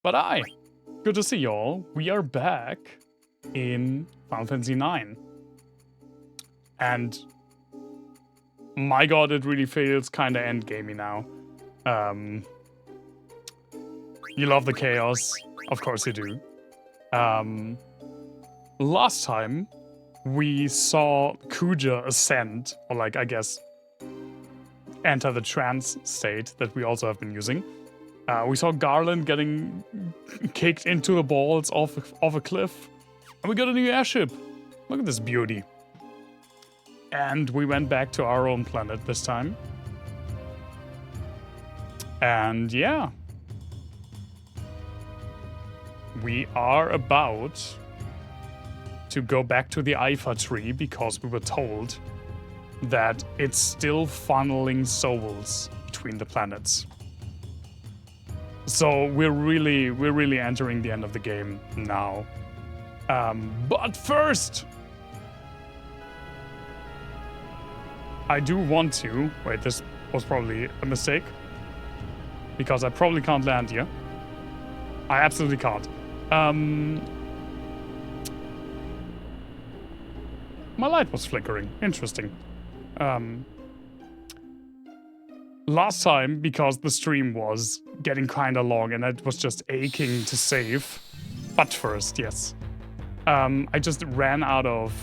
But good to see y'all. We are back in Final Fantasy 9. And my god, it really feels kinda endgamey now. You love the chaos. Of course you do. Last time, we saw Kuja ascend, or like, I guess, enter the trance state that we also have been using. We saw Garland getting kicked into the balls off a cliff. And we got a new airship. Look at this beauty. And we went back to our own planet this time. And yeah. We are about to go back to the Ifa tree because we were told that it's still funneling souls between the planets. So we're really entering the end of the game now. But first, I do want to... Wait, this was probably a mistake. Because I probably can't land here. I absolutely can't. My light was flickering. Interesting. Last time, because the stream was getting kinda long and it was just aching to save. But first, yes. I just ran out of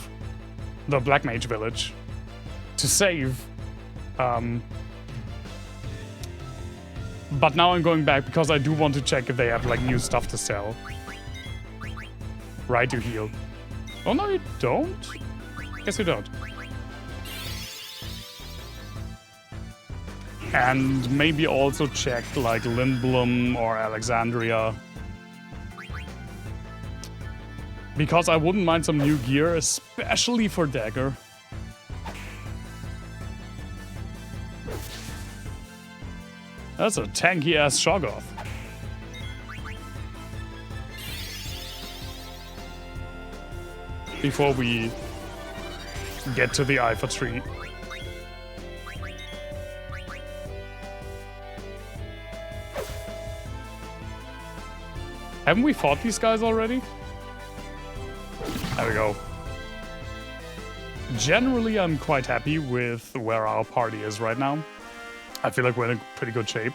the Black Mage Village to save. But now I'm going back because I do want to check if they have like new stuff to sell. Right to heal. Oh no, you don't? Guess you don't. And maybe also check like Lindblom or Alexandria. Because I wouldn't mind some new gear, especially for Dagger. That's a tanky ass Shoggoth. Before we get to the Ifa tree. Haven't we fought these guys already? There we go. Generally, I'm quite happy with where our party is right now. I feel like we're in pretty good shape.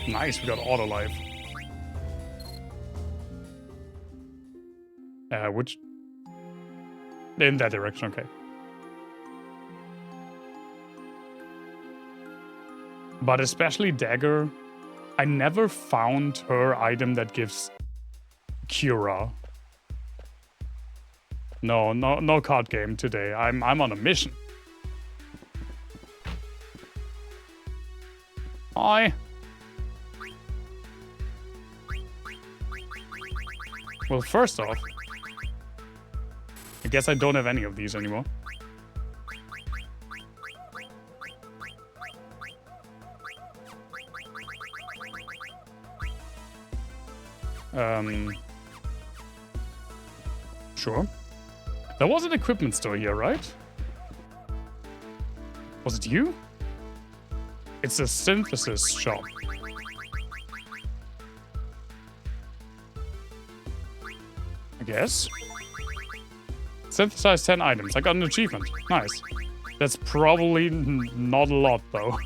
Nice, we got auto life. Which... In that direction, okay. But especially Dagger, I never found her item that gives Cura. No card game today. I'm on a mission. Hi. Well, first off, I guess I don't have any of these anymore. Sure. There was an equipment store here, right? Was it you? It's a synthesis shop. I guess. Synthesize 10 items. I got an achievement. Nice. That's probably not a lot, though.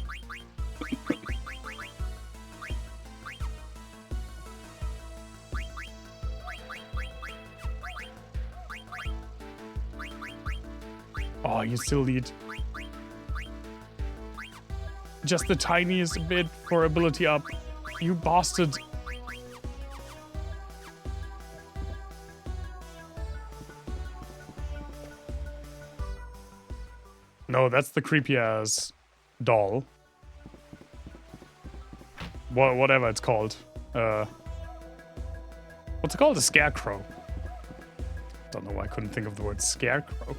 Oh, you still need just the tiniest bit for ability up. You bastard. No, that's the creepy ass doll. Whatever it's called. What's it called? A scarecrow. Don't know why I couldn't think of the word scarecrow.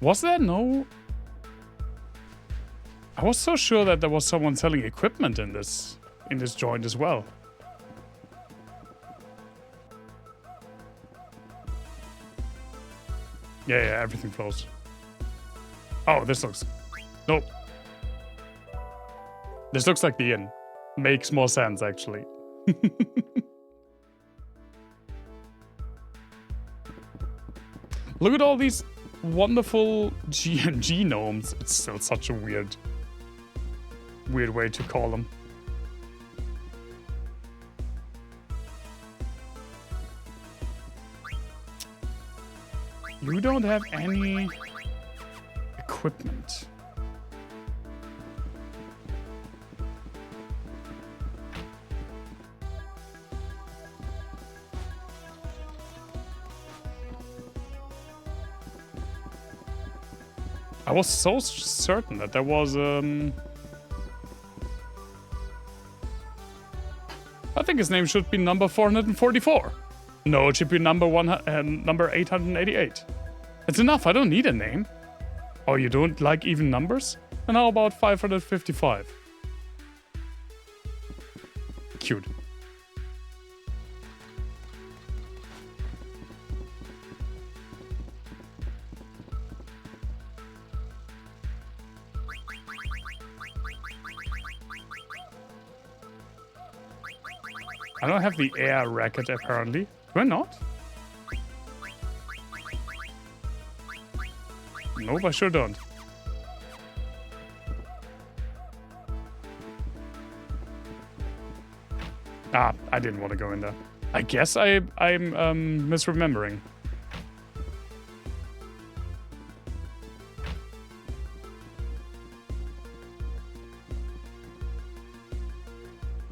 Was there no... I was so sure that there was someone selling equipment in this joint as well. Yeah, everything flows. Oh, this looks... Nope. This looks like the inn. Makes more sense, actually. Look at all these wonderful genomes. It's still such a weird way to call them. You don't have any equipment. I was so certain that there was I think his name should be number 444. No, it should be number 888. It's enough, I don't need a name. Oh, you don't like even numbers? And how about 555? Cute. I don't have the air racket apparently. Do I not? Nope, I sure don't. Ah, I didn't want to go in there. I guess I'm misremembering.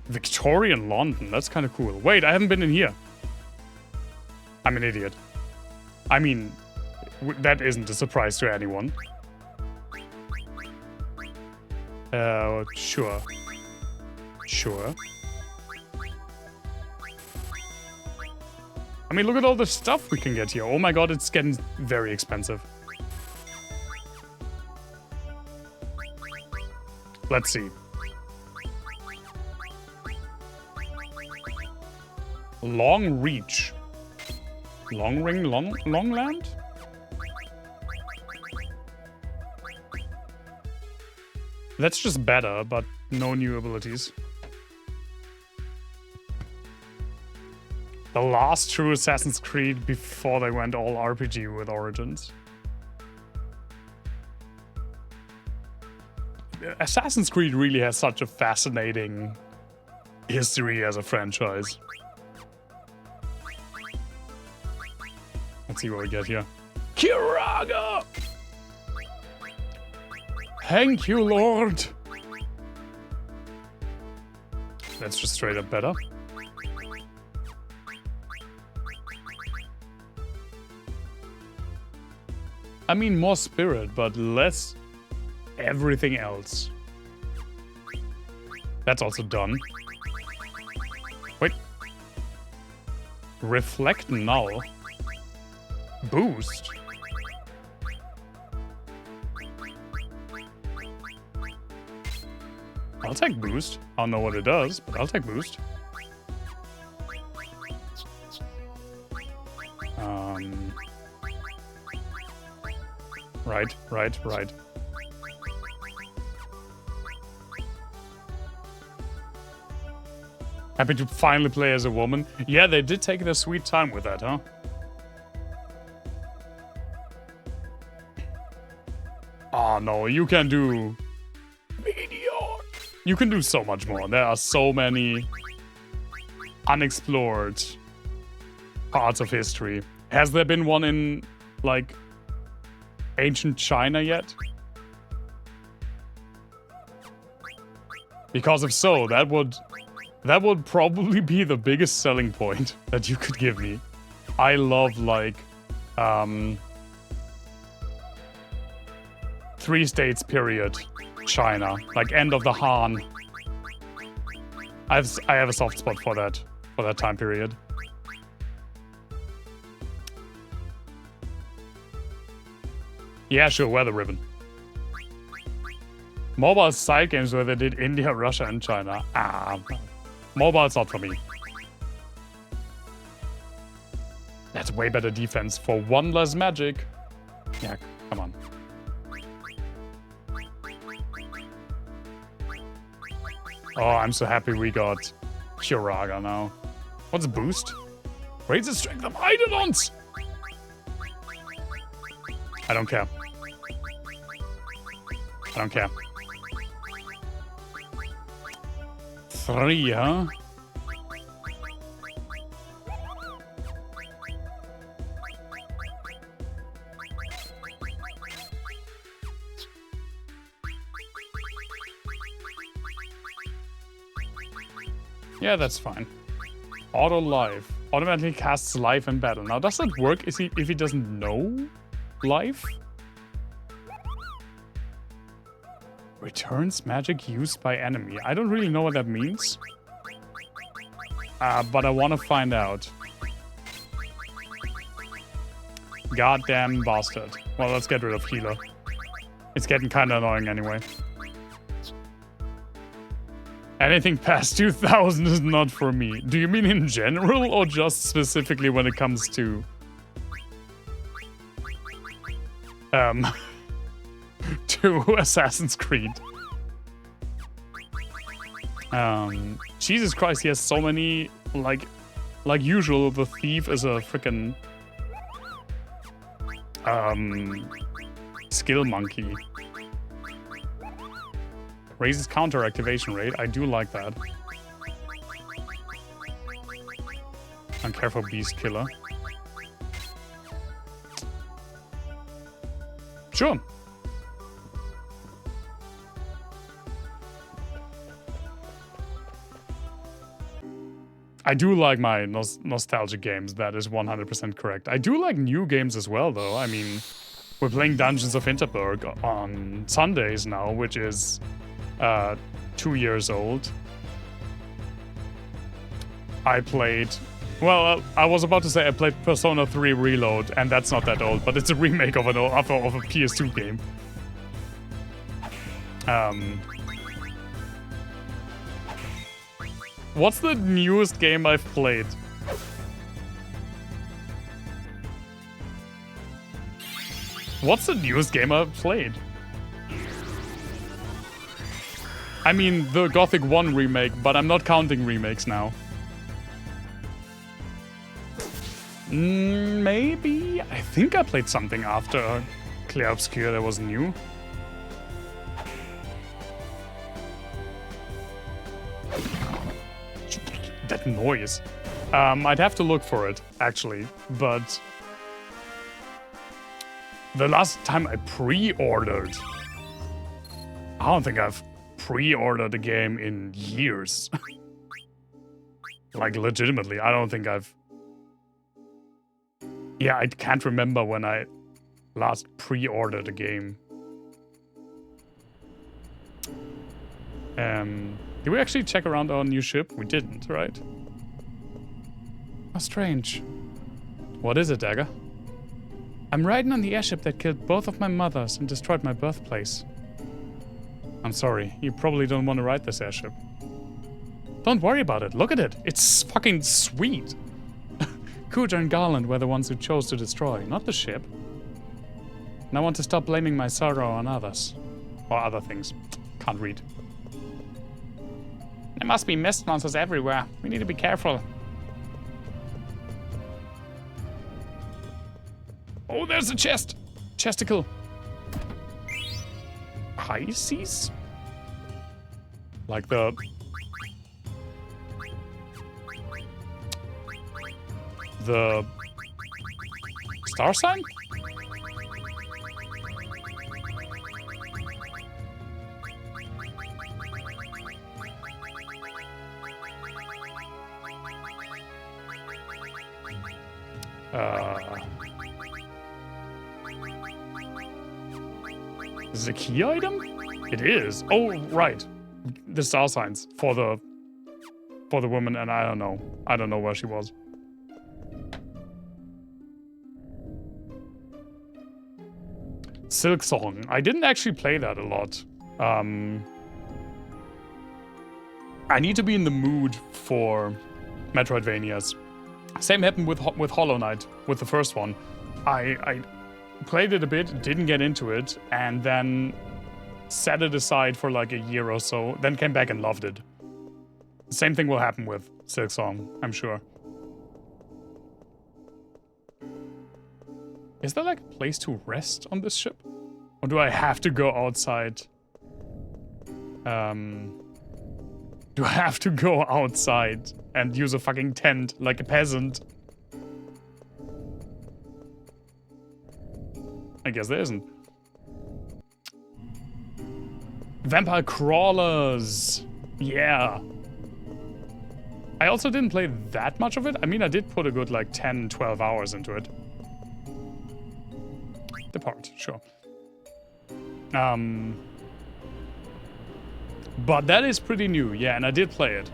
Victorian London, that's kind of cool. Wait, I haven't been in here. I'm an idiot. I mean, that isn't a surprise to anyone. Sure. Sure. I mean, look at all the stuff we can get here. Oh my god, it's getting very expensive. Let's see. Long reach. Long ring, long land? That's just better, but no new abilities. The last true Assassin's Creed before they went all RPG with Origins. Assassin's Creed really has such a fascinating history as a franchise. Let's see what we get here. Kiraga! Thank you, Lord! That's just straight up better. I mean, more spirit, but less everything else. That's also done. Wait. Reflect null. Boost. I'll take boost. I don't know what it does, but I'll take boost. Right. Happy to finally play as a woman. Yeah, they did take their sweet time with that, huh? Oh no, you can do... You can do so much more. There are so many unexplored parts of history. Has there been one in, like, ancient China yet? Because if so, that would probably be the biggest selling point that you could give me. I love, like, 3 states period China, like end of the Han. I have a soft spot for that time period. Yeah, sure, wear the ribbon. Mobile side games where they did India, Russia, and China. Ah, mobile's not for me. That's way better defense for 1 less magic. Yeah, come on. Oh, I'm so happy we got Kyoraga now. What's a boost? Raise the strength of Eidolons! I don't care. I don't care. 3, huh? Yeah, that's fine. Auto life. Automatically casts life in battle. Now, does that work if he doesn't know life? Returns magic used by enemy. I don't really know what that means. But I want to find out. Goddamn bastard. Well, let's get rid of healer. It's getting kind of annoying anyway. Anything past 2000 is not for me. Do you mean in general or just specifically when it comes to... to Assassin's Creed? Jesus Christ, he has so many... Like usual, the thief is a frickin' skill monkey. Raises counter activation rate. I do like that. Uncareful beast killer. Sure. I do like my nostalgic games. That is 100% correct. I do like new games as well, though. I mean, we're playing Dungeons of Hinterberg on Sundays now, which is 2 years old. I played... Well, I was about to say I played Persona 3 Reload, and that's not that old, but it's a remake of a PS2 game. What's the newest game I've played? What's the newest game I've played? I mean, the Gothic 1 remake, but I'm not counting remakes now. Maybe? I think I played something after Clair Obscur that was new. That noise. I'd have to look for it, actually, but... The last time I pre-ordered... I don't think I've pre-ordered a game in years. Like, legitimately, I don't think I've... Yeah, I can't remember when I last pre-ordered a game. Did we actually check around our new ship? We didn't, right? How strange. What is it, Dagger? I'm riding on the airship that killed both of my mothers and destroyed my birthplace. I'm sorry, you probably don't want to ride this airship. Don't worry about it, look at it. It's fucking sweet. Kuja and Garland were the ones who chose to destroy, not the ship. And I want to stop blaming my sorrow on others. Or other things. Can't read. There must be mist monsters everywhere. We need to be careful. Oh, there's a chest! Chesticle. Pisces? Like the... The... Star sign? Is it a key item? It is. Oh, right. The star signs for the woman, and I don't know. I don't know where she was. Silk Song. I didn't actually play that a lot. I need to be in the mood for Metroidvanias. Same happened with Hollow Knight, with the first one. I played it a bit, didn't get into it, and then set it aside for like a year or so, then came back and loved it. The same thing will happen with Silksong, I'm sure. Is there like a place to rest on this ship? Or do I have to go outside? Do I have to go outside and use a fucking tent like a peasant? I guess there isn't. Vampire Crawlers. Yeah. I also didn't play that much of it. I mean, I did put a good like 10, 12 hours into it. Depart, sure. But that is pretty new, yeah, and I did play it.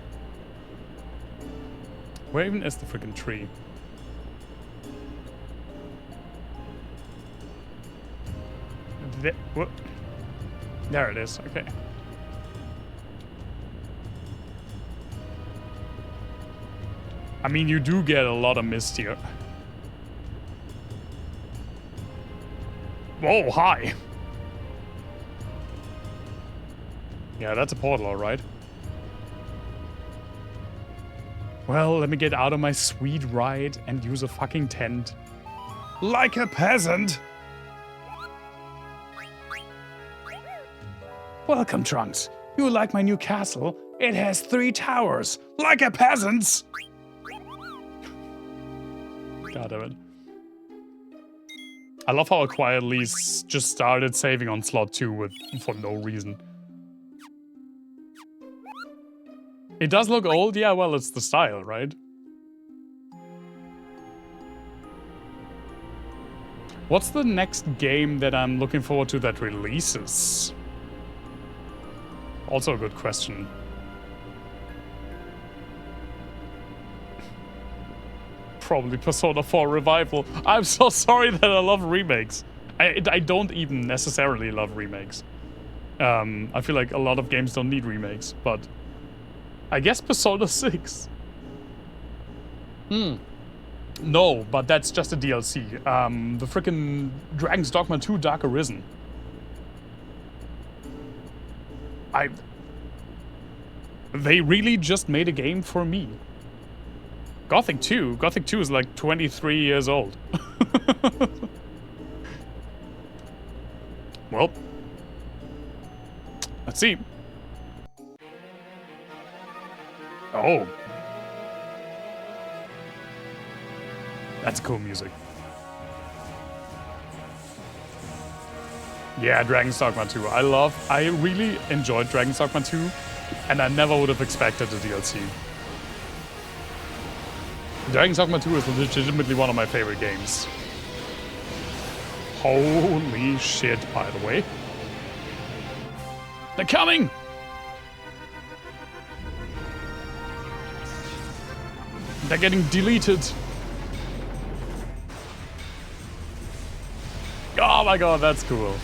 Where even is the freaking tree? There it is, okay. I mean, you do get a lot of mist here. Whoa, hi! Yeah, that's a portal, alright. Well, let me get out of my sweet ride and use a fucking tent. Like a peasant! Welcome, Trunks. You like my new castle? It has 3 towers, like a peasant's! God damn it. I love how I quietly just started saving on slot 2 for no reason. It does look old, yeah, well, it's the style, right? What's the next game that I'm looking forward to that releases? Also a good question. Probably Persona 4 Revival. I'm so sorry that I love remakes. I don't even necessarily love remakes. I feel like a lot of games don't need remakes, but I guess Persona 6. No, but that's just a DLC. The frickin' Dragon's Dogma 2 Dark Arisen. They really just made a game for me. Gothic 2 is like 23 years old. Well, let's see. Oh. That's cool music. Yeah, Dragon's Dogma 2. I really enjoyed Dragon's Dogma 2, and I never would have expected a DLC. Dragon's Dogma 2 is legitimately one of my favorite games. Holy shit, by the way. They're coming! They're getting deleted. Oh my god, that's cool.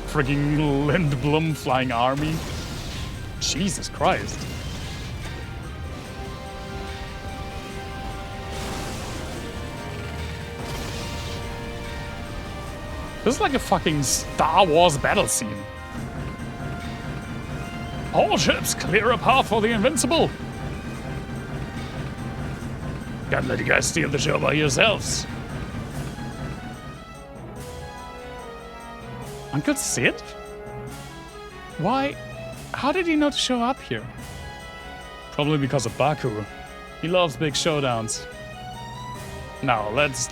Freaking Lindblom flying army. Jesus Christ. This is like a fucking Star Wars battle scene. All ships, clear a path for the Invincible. Can't let you guys steal the show by yourselves. Uncle Sid? Why? How did he know to show up here? Probably because of Baku. He loves big showdowns. Now, let's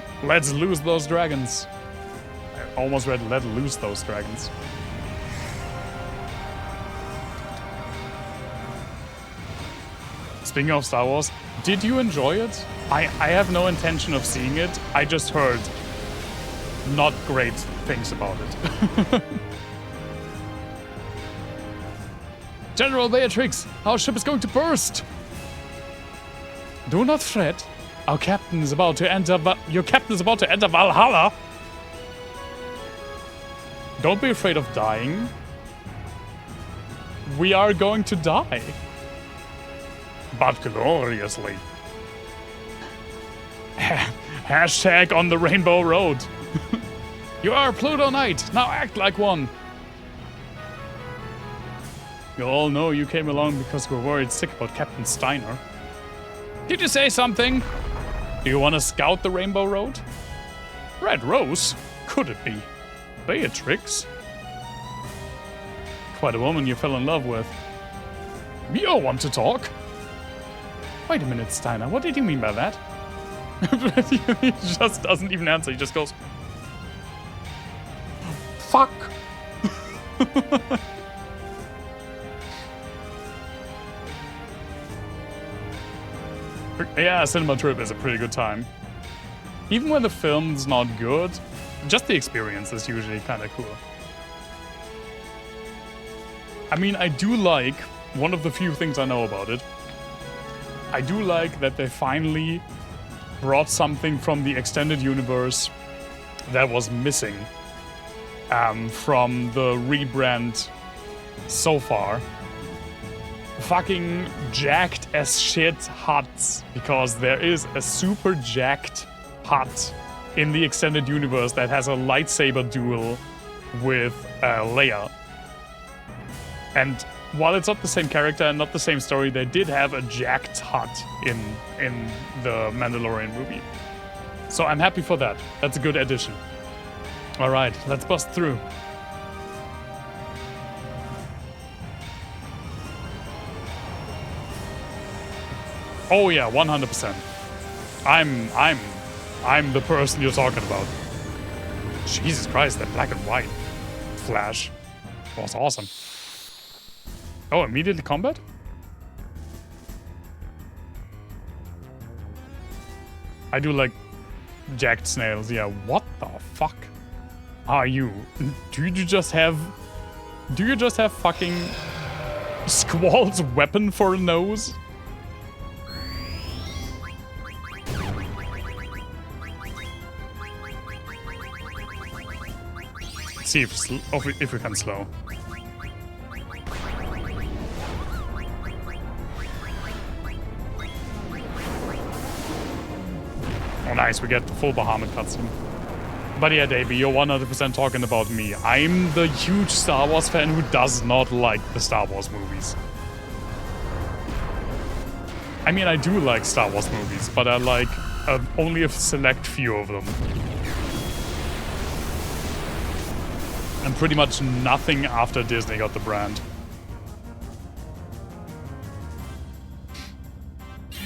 lose those dragons. I almost read let loose those dragons. Speaking of Star Wars, did you enjoy it? I have no intention of seeing it. I just heard not great things about it. General Beatrix, our ship is going to burst. Do not fret. Our captain is about to enter. Your captain is about to enter Valhalla. Don't be afraid of dying. We are going to die. But gloriously. Hashtag on the Rainbow Road. You are Pluto Knight. Now act like one. You all know you came along because you were worried sick about Captain Steiner. Did you say something? Do you want to scout the Rainbow Road? Red Rose? Could it be? Beatrix? Quite a woman you fell in love with. You want to talk? Wait a minute, Steiner. What did you mean by that? He just doesn't even answer. He just goes, fuck. Yeah, Cinema Trip is a pretty good time. Even when the film's not good, just the experience is usually kind of cool. I mean, I do like, one of the few things I know about it, I do like that they finally brought something from the extended universe that was missing from the rebrand so far. Fucking jacked as shit huts, because there is a super jacked hut in the extended universe that has a lightsaber duel with Leia. And while it's not the same character and not the same story, they did have a jacked hut in the Mandalorian movie. So I'm happy for that. That's a good addition. Alright, let's bust through. Oh yeah, 100%. I'm the person you're talking about. Jesus Christ, that black and white flash was awesome. Oh, immediately combat? I do like jacked snails. Yeah, what the fuck are you? Do you just have fucking Squall's weapon for a nose? Let's see if we can slow. Oh nice, we get the full Bahamut cutscene. But yeah, Davey, you're 100% talking about me. I'm the huge Star Wars fan who does not like the Star Wars movies. I mean, I do like Star Wars movies, but I like only a select few of them. And pretty much nothing after Disney got the brand.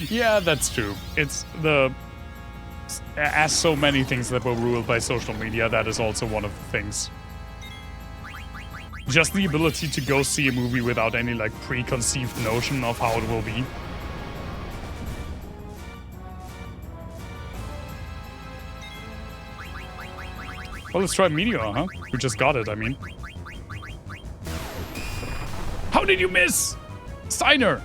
Yeah, that's true. It's the... As so many things that were ruled by social media, that is also one of the things. Just the ability to go see a movie without any, like, preconceived notion of how it will be. Well, let's try Meteor, huh? We just got it, I mean. How did you miss? Steiner!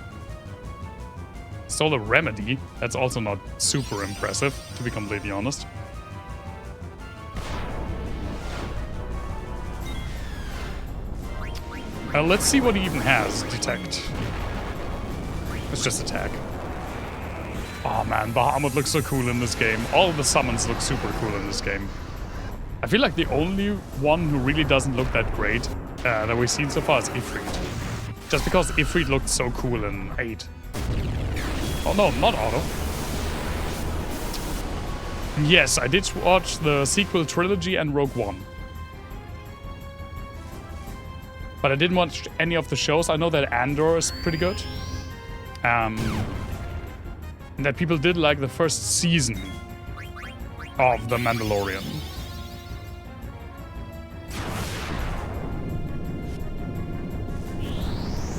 Solar Remedy. That's also not super impressive, to be completely honest. Let's see what he even has. Detect. Let's just attack. Oh man, Bahamut looks so cool in this game. All of the summons look super cool in this game. I feel like the only one who really doesn't look that great that we've seen so far is Ifrit. Just because Ifrit looked so cool in 8. Oh no, not Auto. Yes, I did watch the sequel trilogy and Rogue One. But I didn't watch any of the shows. I know that Andor is pretty good. And that people did like the first season of The Mandalorian.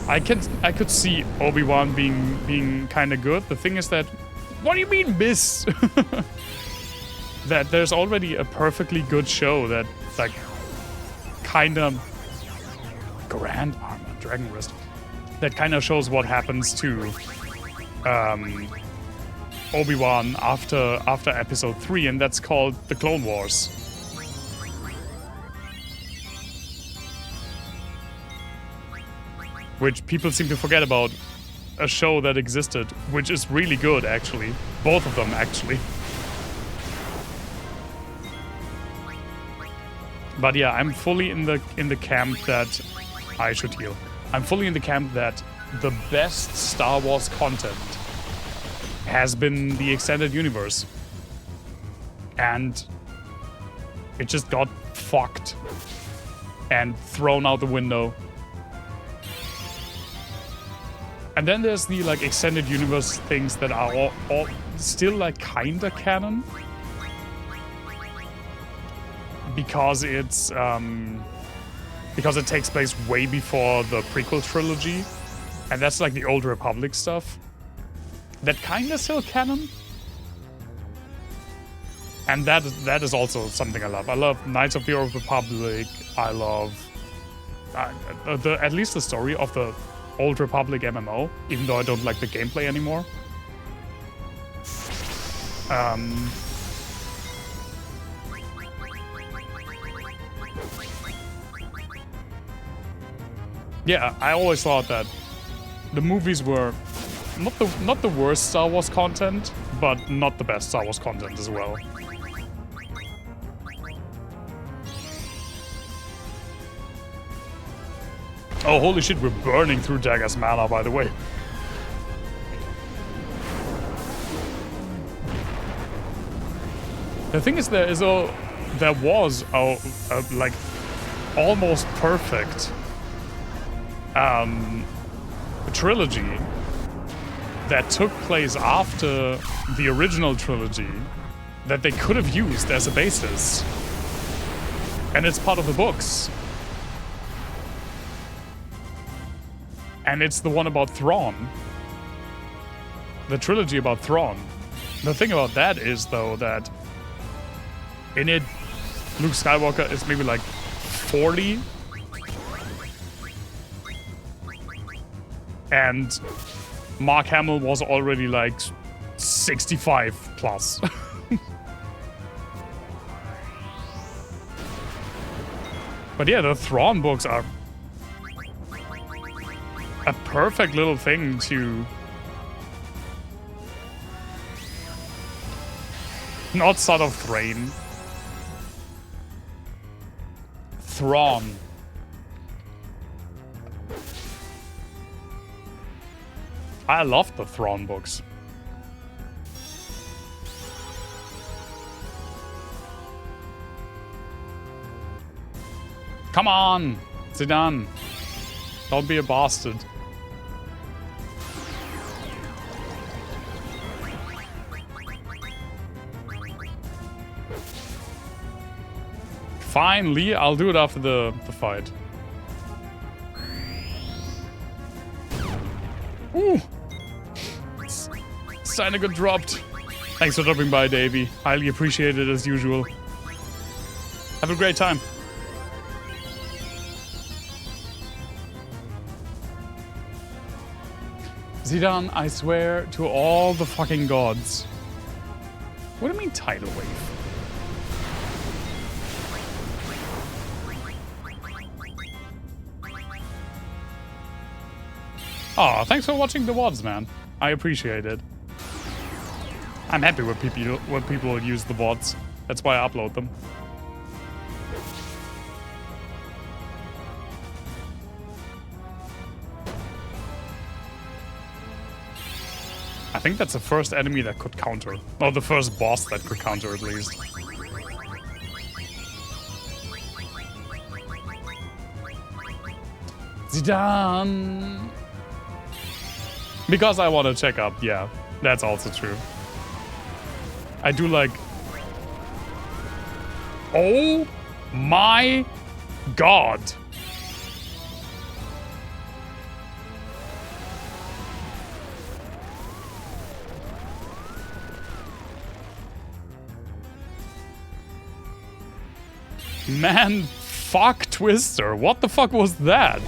I could see Obi-Wan being kind of good. The thing is that, what do you mean miss? That there's already a perfectly good show that like kind of Grand Armor, Dragon Wrist, that kind of shows what happens to Obi-Wan after Episode 3, and that's called The Clone Wars. Which people seem to forget about, a show that existed, which is really good, actually. Both of them, actually. But yeah, I'm fully in the camp that I should heal. I'm fully in the camp that the best Star Wars content has been the extended universe. And it just got fucked and thrown out the window. And then there's the like extended universe things that are all still like kinda canon. Because it's because it takes place way before the prequel trilogy. And that's like the Old Republic stuff. That kinda still canon. And that is also something I love. I love Knights of the Old Republic. I love at least the story of the Old Republic MMO, even though I don't like the gameplay anymore. Yeah, I always thought that the movies were not the worst Star Wars content, but not the best Star Wars content as well. Oh, holy shit, we're burning through Dagger's mana, by the way. The thing is, there was a like almost perfect trilogy that took place after the original trilogy that they could have used as a basis. And it's part of the books. And it's the one about Thrawn. The trilogy about Thrawn. The thing about that is, though, that in it, Luke Skywalker is maybe like 40. And Mark Hamill was already like 65 plus. But yeah, the Thrawn books are a perfect little thing to not Son of Thrain. Thrawn. I love the Thrawn books. Come on, Zidane. Don't be a bastard. Fine, Lee, I'll do it after the fight. Ooh! Steiner got dropped. Thanks for dropping by, Davey. Highly appreciated as usual. Have a great time. Zidane, I swear to all the fucking gods. What do you mean tidal wave? Oh, thanks for watching the VODs, man. I appreciate it. I'm happy when people use the VODs. That's why I upload them. I think that's the first enemy that could counter. Or the first boss that could counter, at least. Zidane! Because I want to check up, yeah. That's also true. I do like... Oh my god! Man, fuck Twister. What the fuck was that?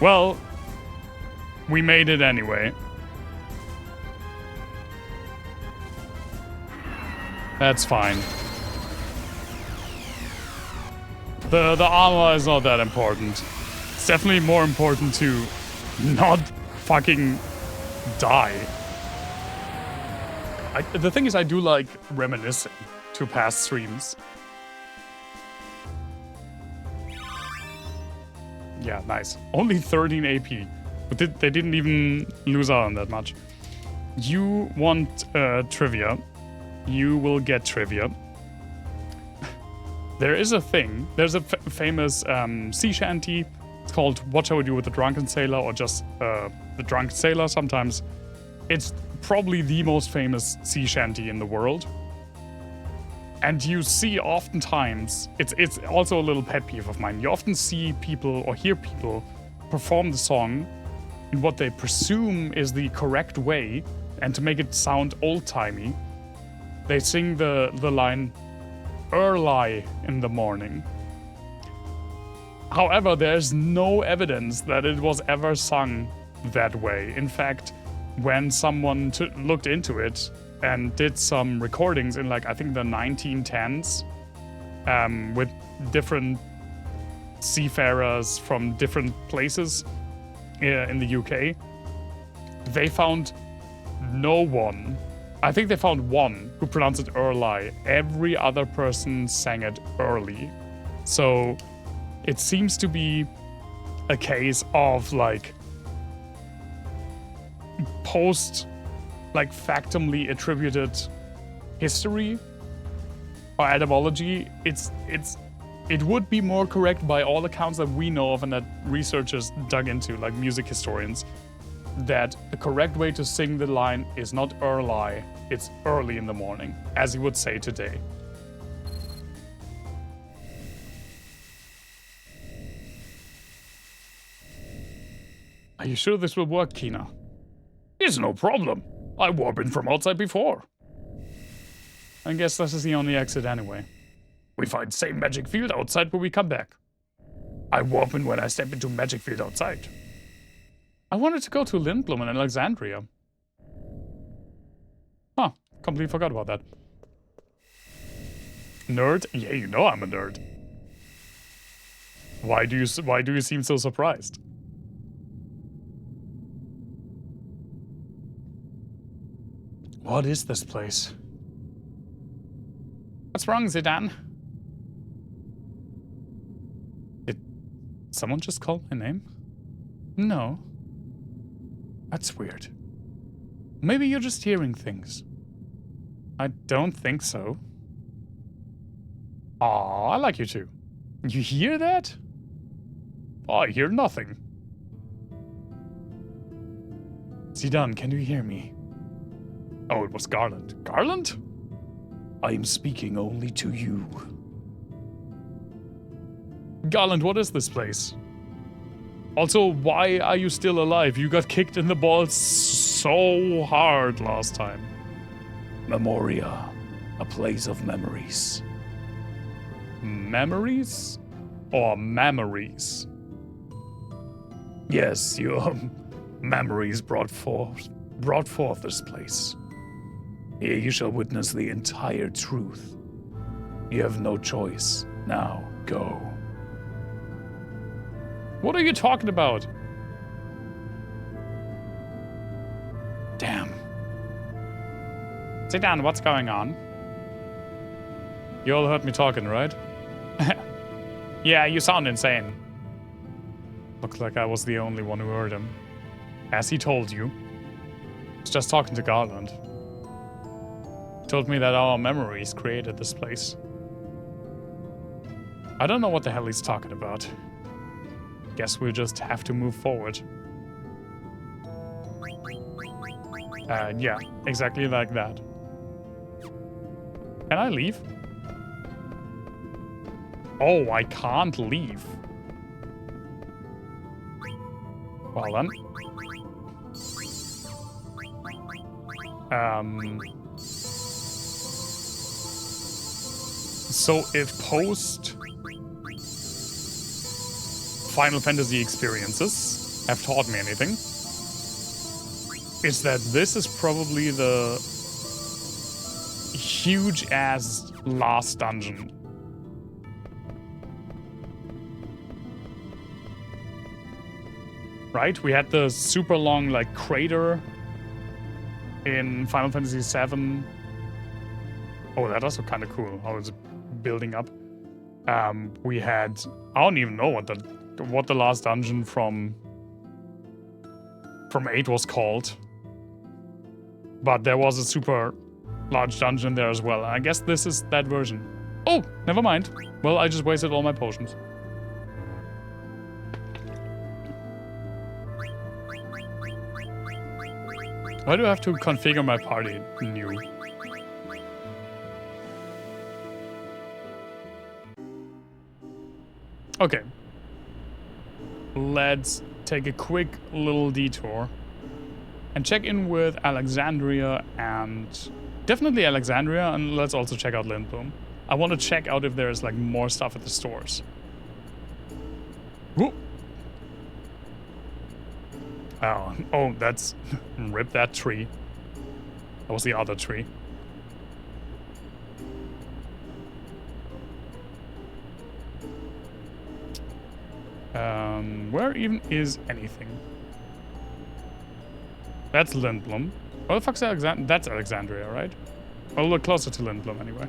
Well, we made it anyway. That's fine. The armor is not that important. It's definitely more important to not fucking die. The thing is, I do like reminiscing to past streams. Yeah, nice. Only 13 AP. But they didn't even lose out on that much. You want trivia. You will get trivia. There is a thing. There's a famous sea shanty. It's called What Shall We Do with the Drunken Sailor, or just The Drunken Sailor sometimes. It's probably the most famous sea shanty in the world. And you see oftentimes, it's also a little pet peeve of mine, you often see people or hear people perform the song in what they presume is the correct way, and to make it sound old-timey, they sing the line, early in the morning. However, there's no evidence that it was ever sung that way. In fact, when someone looked into it and did some recordings in, like, I think the 1910s, with different seafarers from different places in the UK, they found no one. I think they found one who pronounced it early. Every other person sang it early. So it seems to be a case of, like, factumly attributed history or etymology. It would be more correct by all accounts that we know of and that researchers dug into, like music historians, that the correct way to sing the line is not early, it's early in the morning, as you would say today. Are you sure this will work, Kina? It's no problem. I warped in from outside before. I guess this is the only exit anyway. We find same magic field outside when we come back. I warp in when I step into magic field outside. I wanted to go to Lindblom in Alexandria. Huh, completely forgot about that. Nerd? Yeah, you know I'm a nerd. Why do you seem so surprised? What is this place? What's wrong, Zidane? Did someone just call my name? No. That's weird. Maybe you're just hearing things. I don't think so. Aw, I like you too. You hear that? I hear nothing. Zidane, can you hear me? Oh, it was Garland. Garland? I am speaking only to you. Garland, what is this place? Also, why are you still alive? You got kicked in the balls so hard last time. Memoria, a place of memories. Memories? Or memories? Yes, your memories brought forth this place. Here you shall witness the entire truth. You have no choice. Now, go. What are you talking about? Damn. Sit down, what's going on? You all heard me talking, right? Yeah, you sound insane. Looks like I was the only one who heard him. As he told you. I was just talking to Garland. He told me that our memories created this place. I don't know what the hell he's talking about. Guess we'll just have to move forward. Yeah, exactly like that. Can I leave? Oh, I can't leave. Well then. So if post Final Fantasy experiences have taught me anything, is that this is probably the huge-ass last dungeon. Right? We had the super long, like, crater in Final Fantasy VII. Oh, that also kind of cool. How it's building up. We had, I don't even know what the last dungeon from 8 was called, but there was a super large dungeon there as well. And I guess this is that version. Oh, never mind. Well, I just wasted all my potions. Why do I have to configure my party new? Okay. Let's take a quick little detour and check in with Alexandria, and definitely Alexandria, and let's also check out Lindblom. I want to check out if there's like more stuff at the stores. Whoop. Oh, that's rip that tree. That was the other tree. Where even is anything? That's Lindblom. What the fuck's Alexandria? That's Alexandria, right? I'll look closer to Lindblom anyway.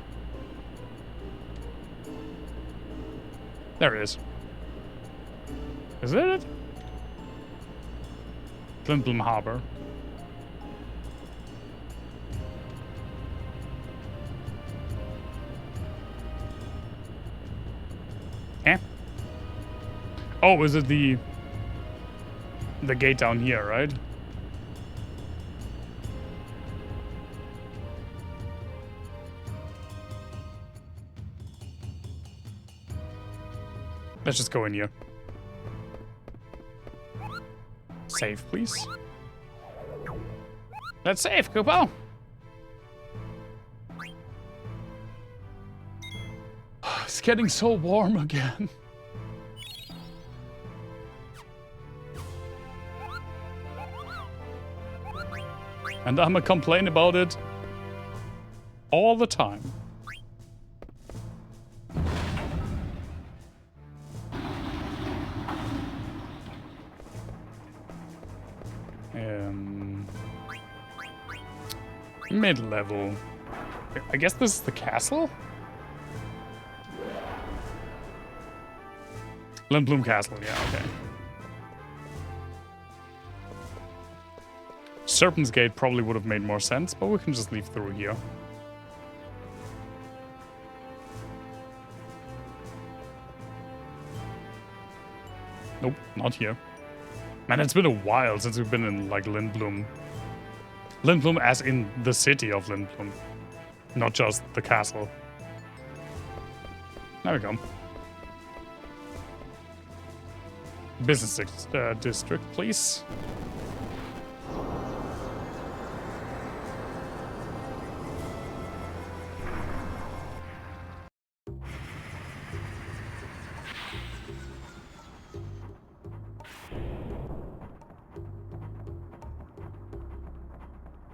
There it is. Is that it? Lindblom Harbor. Eh? Oh, is it the gate down here, right? Let's just go in here. Save, please. Let's save, Kupo. It's getting so warm again. And I'ma complain about it all the time. Mid-level. I guess this is the castle? Lindblom Castle, yeah, okay. Serpent's Gate probably would have made more sense, but we can just leave through here. Nope, not here. Man, it's been a while since we've been in, like, Lindblom. Lindblom as in the city of Lindblom. Not just the castle. There we go. Business district, please.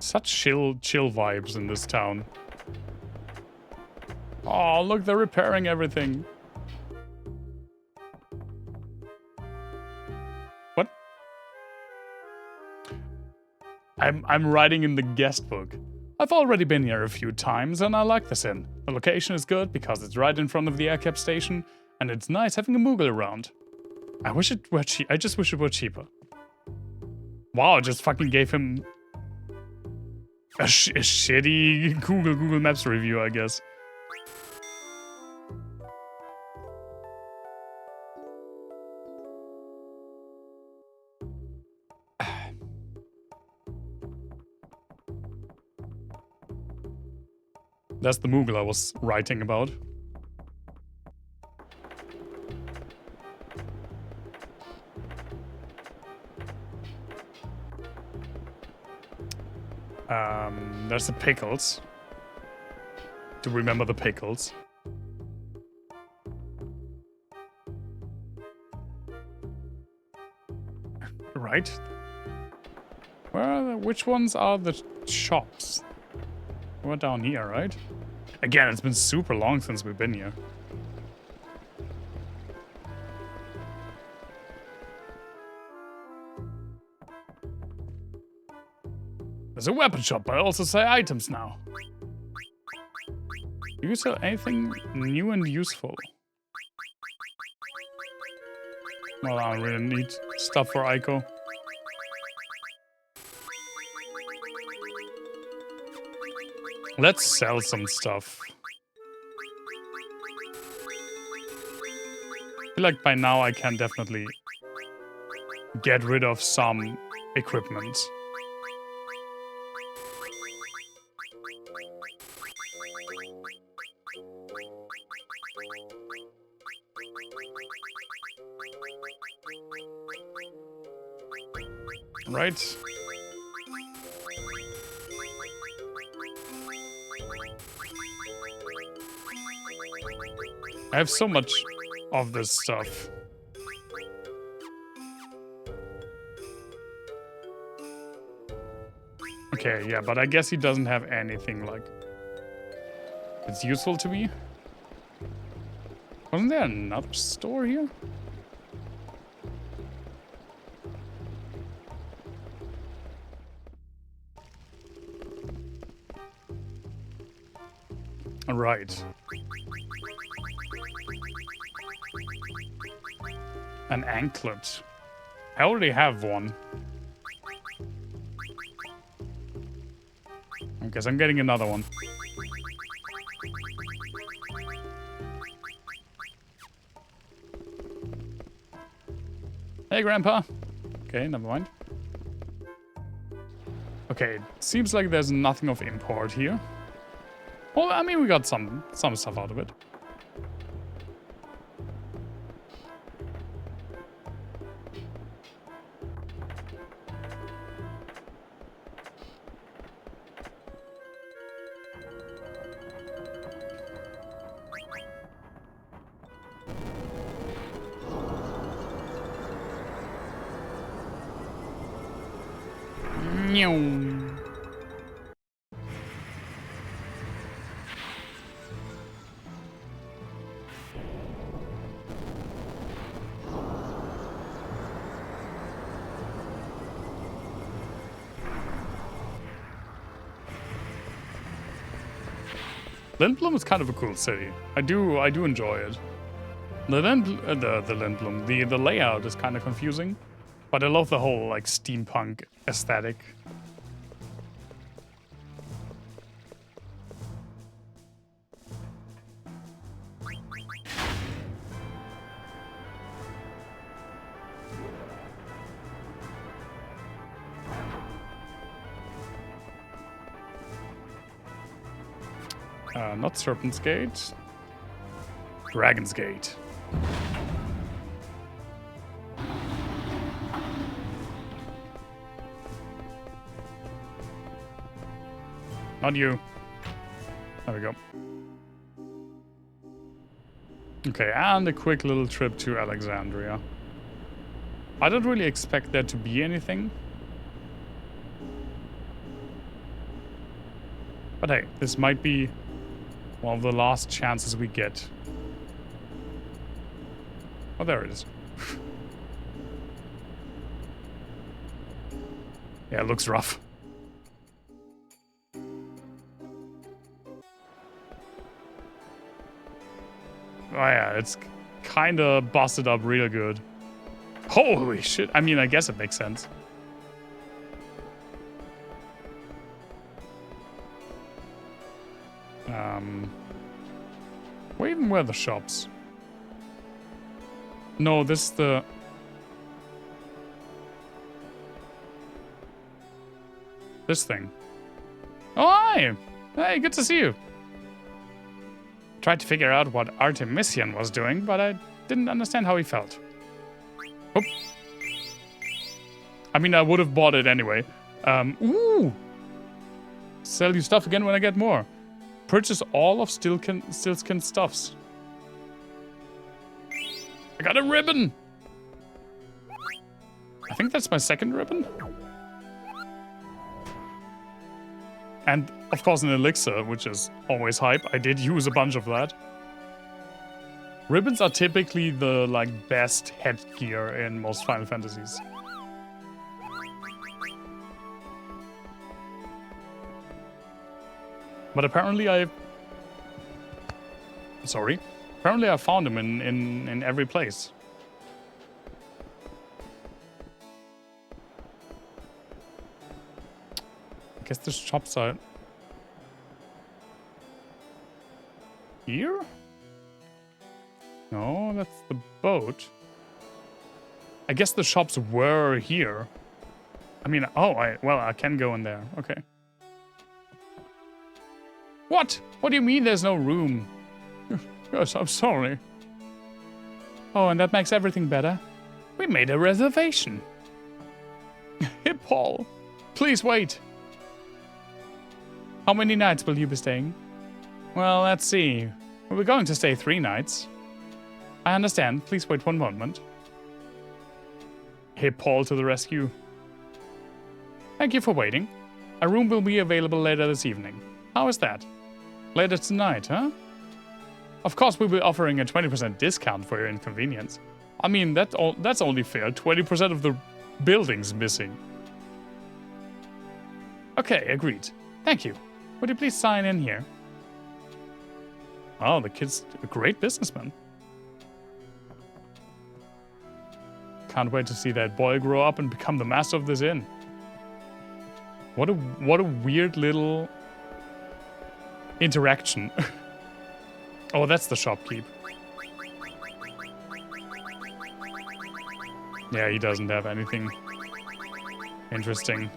Such chill vibes in this town. Oh, look, they're repairing everything. What? I'm writing in the guest book. I've already been here a few times and I like this inn. The location is good because it's right in front of the aircap station and it's nice having a Moogle around. I wish it were cheap. I just wish it were cheaper. Wow, I just fucking gave him a shitty Google Maps review, I guess. That's the Moogle I was writing about. There's the pickles. To remember the pickles. Right? Which ones are the shops? We're down here, right? Again, it's been super long since we've been here. There's a weapon shop, but I also sell items now. Do you sell anything new and useful? Well, I don't really need stuff for Aiko. Let's sell some stuff. I feel like by now I can definitely get rid of some equipment. Right. I have so much of this stuff. Okay, yeah, but I guess he doesn't have anything like it's useful to me. Wasn't there another store here? Right. An anklet. I already have one. I guess I'm getting another one. Hey, Grandpa. Okay, never mind. Okay, seems like there's nothing of import here. Well, I mean, we got some stuff out of it. Lindblom is kind of a cool city. I do enjoy it. The Lindblom, the layout is kind of confusing, but I love the whole like steampunk aesthetic. Not Serpent's Gate. Dragon's Gate. Not you. There we go. Okay, and a quick little trip to Alexandria. I don't really expect there to be anything. But hey, this might be one of the last chances we get. Oh, there it is. Yeah, it looks rough. Oh yeah, it's kinda busted up real good. Holy shit, I mean, I guess it makes sense. Where even were the shops? No, this is the... This thing. Oh, hi! Hey, good to see you. Tried to figure out what Artemisian was doing, but I didn't understand how he felt. Oh. I mean, I would have bought it anyway. Ooh! Sell you stuff again when I get more. Purchase all of Stillskin stuffs. I got a ribbon! I think that's my second ribbon. And, of course, an elixir, which is always hype. I did use a bunch of that. Ribbons are typically the, like, best headgear in most Final Fantasies. But apparently Sorry. Apparently I found him in every place. I guess the shops are... here? No, that's the boat. I guess the shops were here. I mean, well, I can go in there. Okay. What? What do you mean there's no room? Yes, I'm sorry. Oh, and that makes everything better. We made a reservation. Hey, Paul. Please wait. How many nights will you be staying? Well, let's see. We're going to stay 3 nights. I understand. Please wait 1 moment. Hey, Paul to the rescue. Thank you for waiting. A room will be available later this evening. How is that? Later tonight, huh? Of course, we'll be offering a 20% discount for your inconvenience. I mean, that's only fair. 20% of the building's missing. Okay, agreed. Thank you. Would you please sign in here? Oh, the kid's a great businessman. Can't wait to see that boy grow up and become the master of this inn. What a weird little interaction. Oh, that's the shopkeep. Yeah, he doesn't have anything interesting.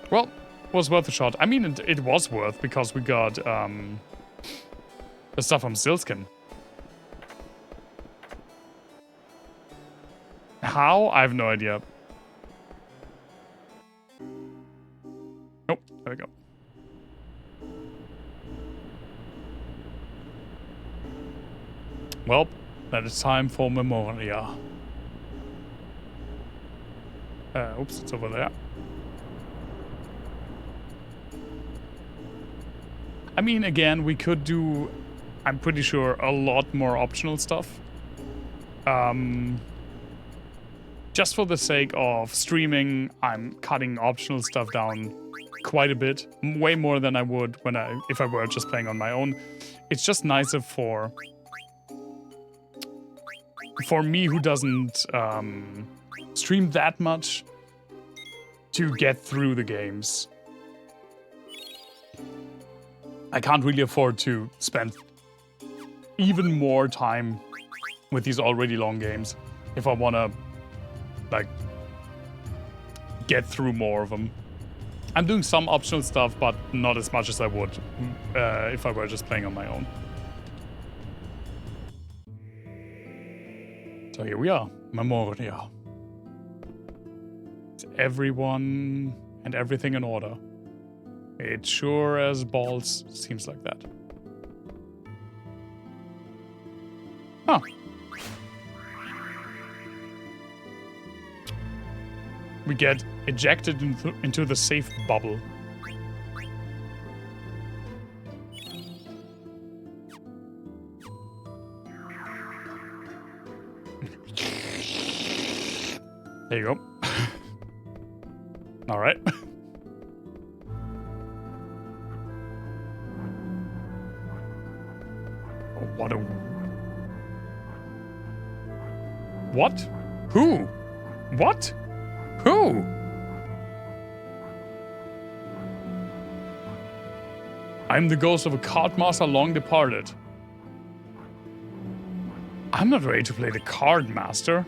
Well, was worth a shot. I mean, it was worth because we got the stuff from Silskin. How? I have no idea. Nope, there we go. Well, that is time for Memoria. Oops, it's over there. I mean, again, we could do, I'm pretty sure, a lot more optional stuff. Just for the sake of streaming, I'm cutting optional stuff down quite a bit. Way more than I would if I were just playing on my own. It's just nicer for me who doesn't stream that much to get through the games. I can't really afford to spend even more time with these already long games if I want to, like, get through more of them. I'm doing some optional stuff, but not as much as I would if I were just playing on my own. So here we are, Memoria. Is everyone and everything in order? It sure as balls seems like that. Huh. We get ejected into the safe bubble. There you go. All right. What a... What? Who? What? Who? I'm the ghost of a card master long departed. I'm not ready to play the card master.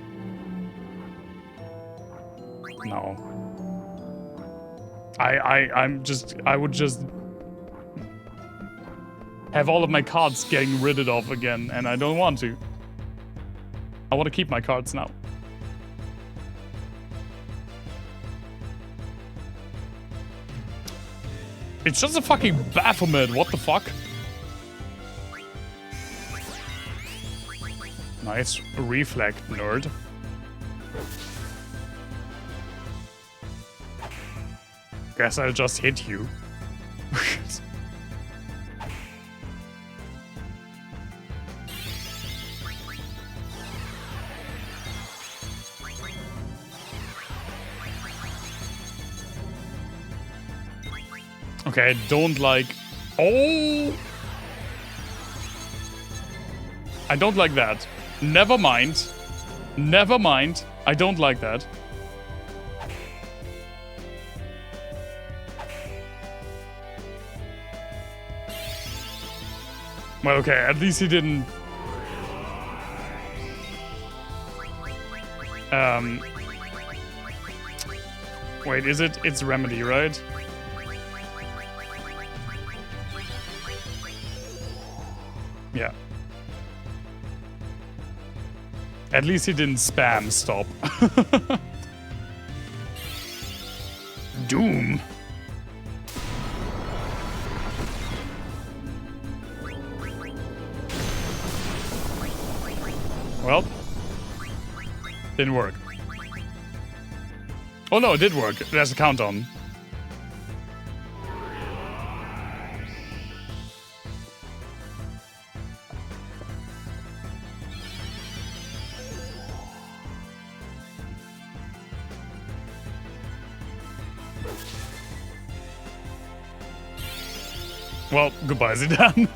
No. I would just have all of my cards getting rid of again, and I don't want to. I want to keep my cards now. It's just a fucking Baphomet, what the fuck? Nice reflect, nerd. Guess I'll just hit you. Okay, I don't like... Oh! I don't like that. Never mind. Never mind. I don't like that. Well, okay, at least he didn't... Wait, is it? It's Remedy, right? Yeah. At least he didn't spam stop. Doom. Well, didn't work. Oh no, it did work. There's a countdown. Well, goodbye, Zidane.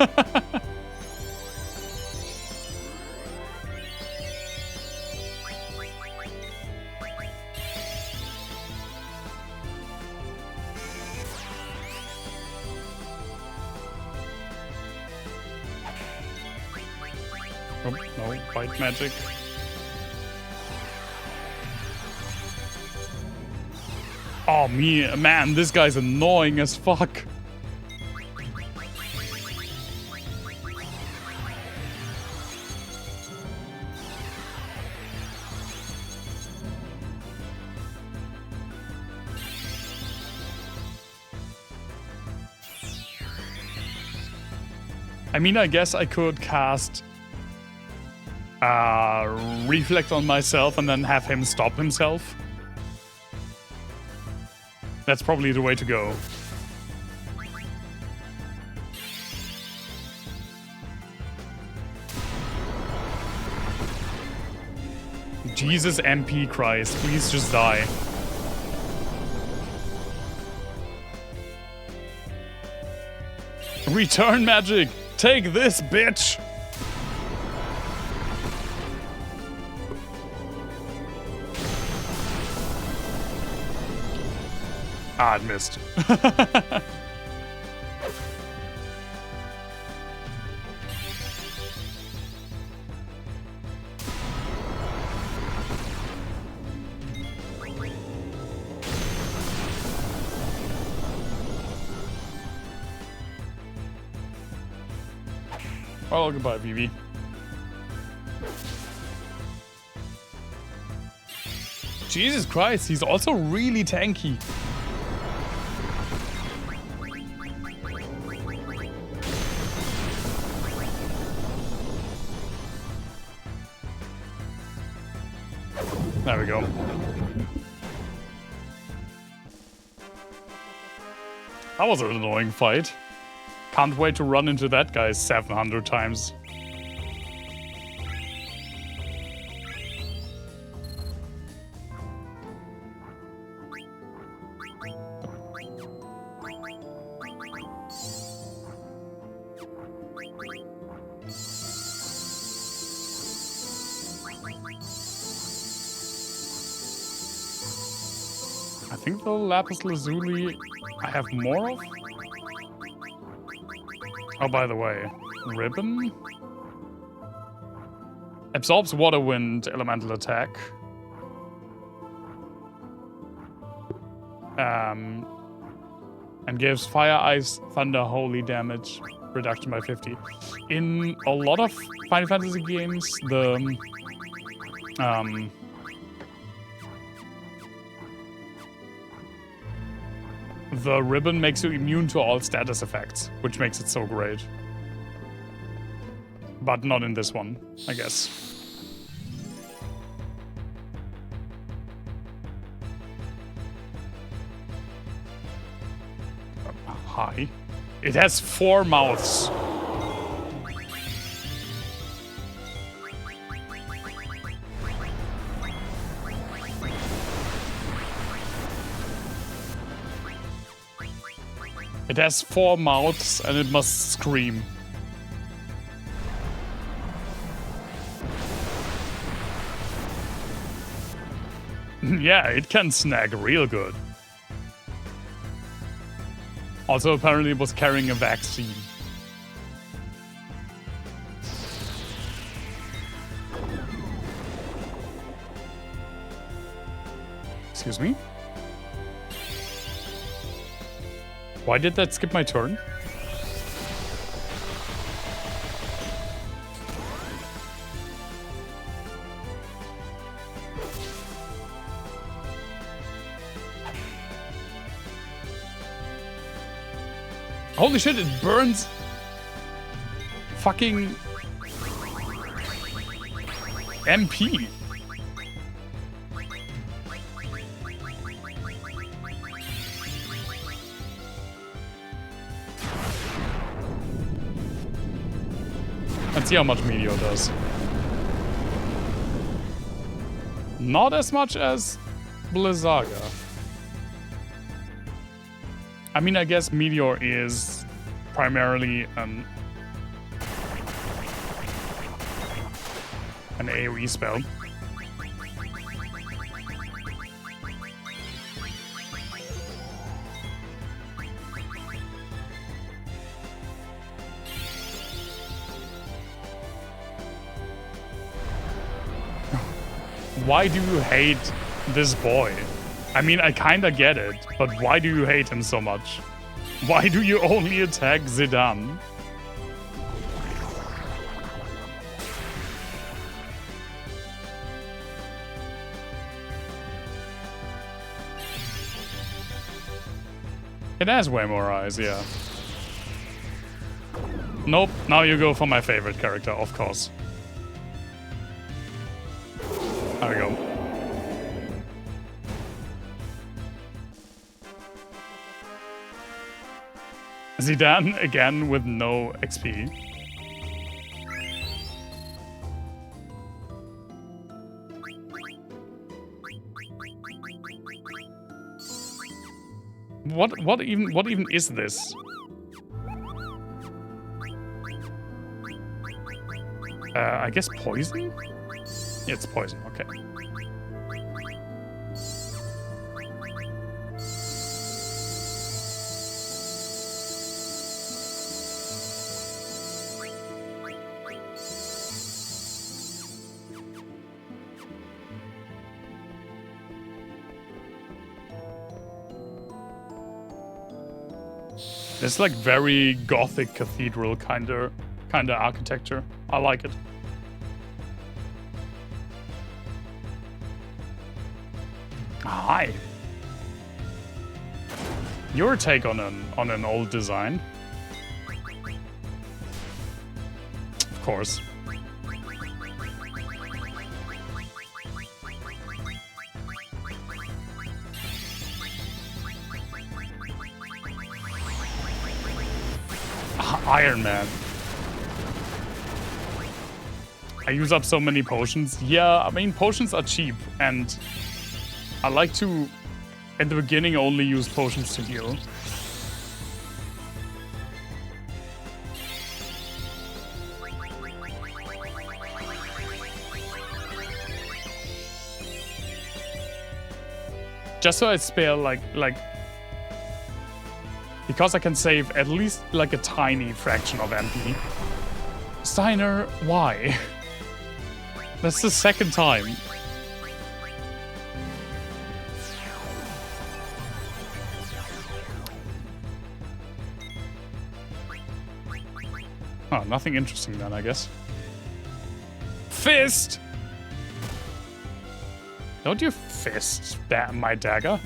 Oh, no, white magic. Oh, man, this guy's annoying as fuck. I mean, I guess I could cast Reflect on myself and then have him stop himself. That's probably the way to go. Jesus MP Christ, please just die. Return magic! Take this, bitch! Ah, it missed. Well, goodbye, Vivi. Jesus Christ, he's also really tanky. There we go. That was an annoying fight. Can't wait to run into that guy 700 times. I think the lapis lazuli I have more of. Oh, by the way, ribbon absorbs water, wind, elemental attack. And gives fire, ice, thunder, holy damage reduction by 50. In a lot of Final Fantasy games, the ribbon makes you immune to all status effects, which makes it so great. But not in this one, I guess. Hi. It has 4 mouths. It has 4 mouths and it must scream. Yeah, it can snag real good. Also, apparently it was carrying a vaccine. Excuse me? Why did that skip my turn? Holy shit, it burns fucking MP. Let's see how much Meteor does. Not as much as Blizzaga. I mean, I guess Meteor is primarily an AoE spell. Why do you hate this boy? I mean, I kinda get it, but why do you hate him so much? Why do you only attack Zidane? It has way more eyes, yeah. Nope, now you go for my favorite character, of course. There we go. Zidane again with no XP. What even is this? I guess poison? Yeah, it's poison, okay. It's like very gothic cathedral kinda architecture. I like it. Hi. Your take on an old design. Of course. Iron Man. I use up so many potions. Yeah, I mean, potions are cheap, and I like to, at the beginning, only use potions to heal. Just so I spare, like, because I can save at least, like, a tiny fraction of MP. Steiner, why? That's the second time. Oh, nothing interesting then, I guess. Fist! Don't you fist my dagger?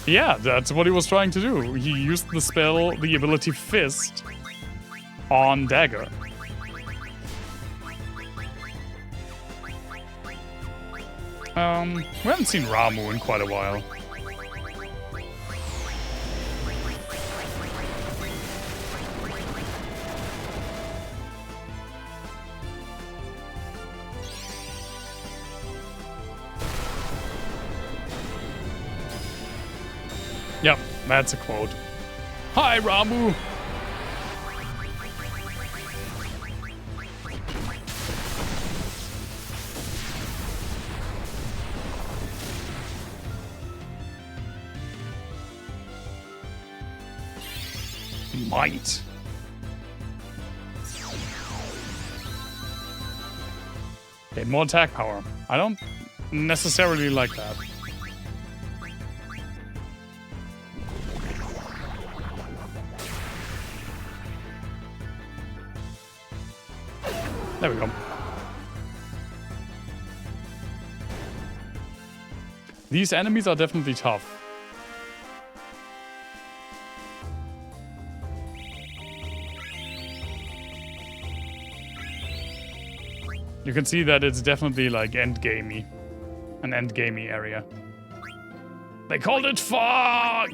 Yeah, that's what he was trying to do. He used the spell, the ability Fist, on Dagger. We haven't seen Ramu in quite a while. Yep, that's a quote. Hi, Ramu! Might. Okay, more attack power. I don't necessarily like that. There we go. These enemies are definitely tough. You can see that it's definitely like endgamey. An endgamey area. They called it fog!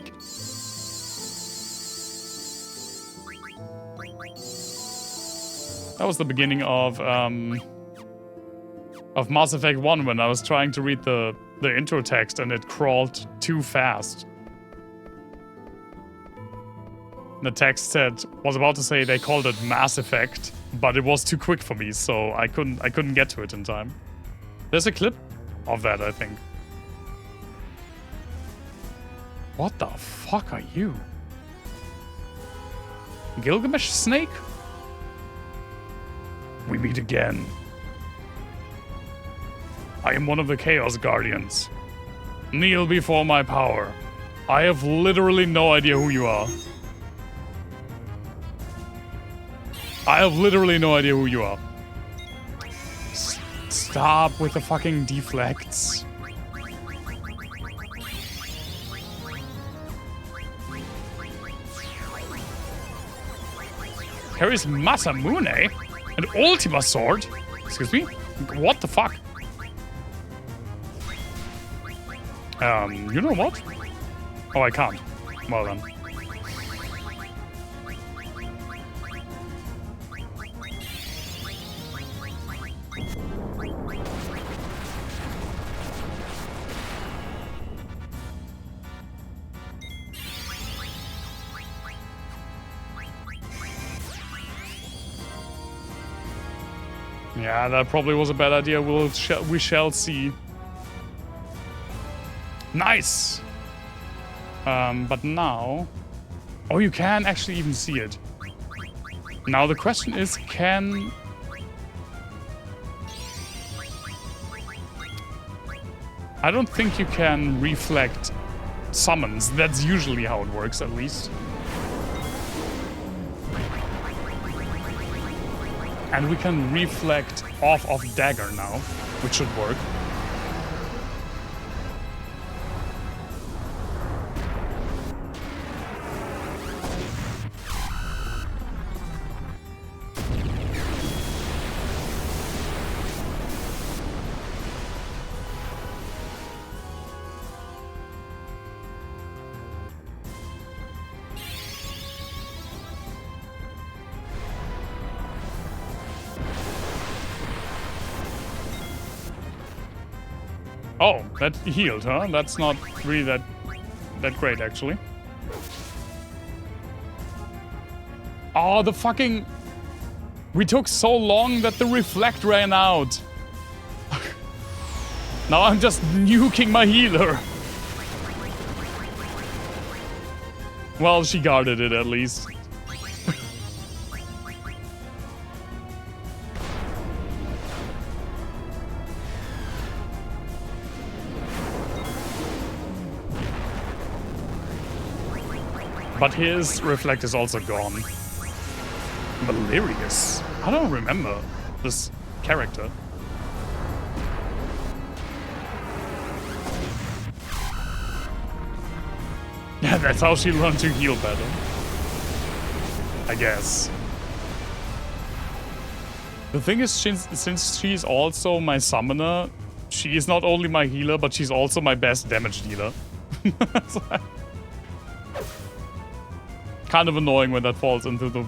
That was the beginning of Mass Effect 1 when I was trying to read the intro text and it crawled too fast. The text was about to say they called it Mass Effect, but it was too quick for me, so I couldn't get to it in time. There's a clip of that, I think. What the fuck are you? Gilgamesh Snake? We meet again. I am one of the Chaos Guardians. Kneel before my power. I have literally no idea who you are. I have literally no idea who you are. Stop with the fucking deflects. Carries Masamune? An Ultima sword? Excuse me? What the fuck? You know what? Oh, I can't. Well then. Yeah, that probably was a bad idea. We shall see. Nice! But now... Oh, you can actually even see it. Now the question is, can... I don't think you can reflect summons. That's usually how it works, at least. And we can reflect off of dagger now, which should work. Oh, that healed, huh? That's not really that great, actually. Oh, the fucking... We took so long that the reflect ran out. Now I'm just nuking my healer. Well, she guarded it at least. But his reflect is also gone. Valerius. I don't remember this character. Yeah, that's how she learned to heal better. I guess. The thing is, since she's also my summoner, she is not only my healer, but she's also my best damage dealer. Kind of annoying when that falls into the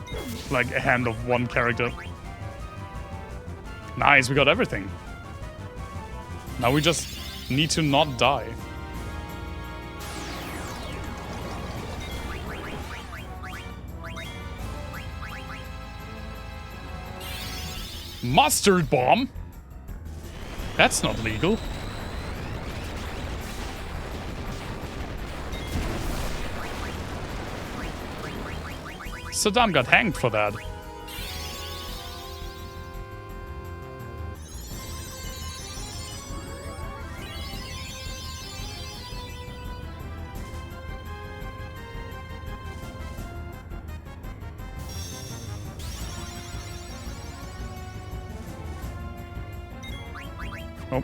hand of one character. Nice, we got everything. Now we just need to not die. Mustard bomb? That's not legal. Saddam got hanged for that. Oh.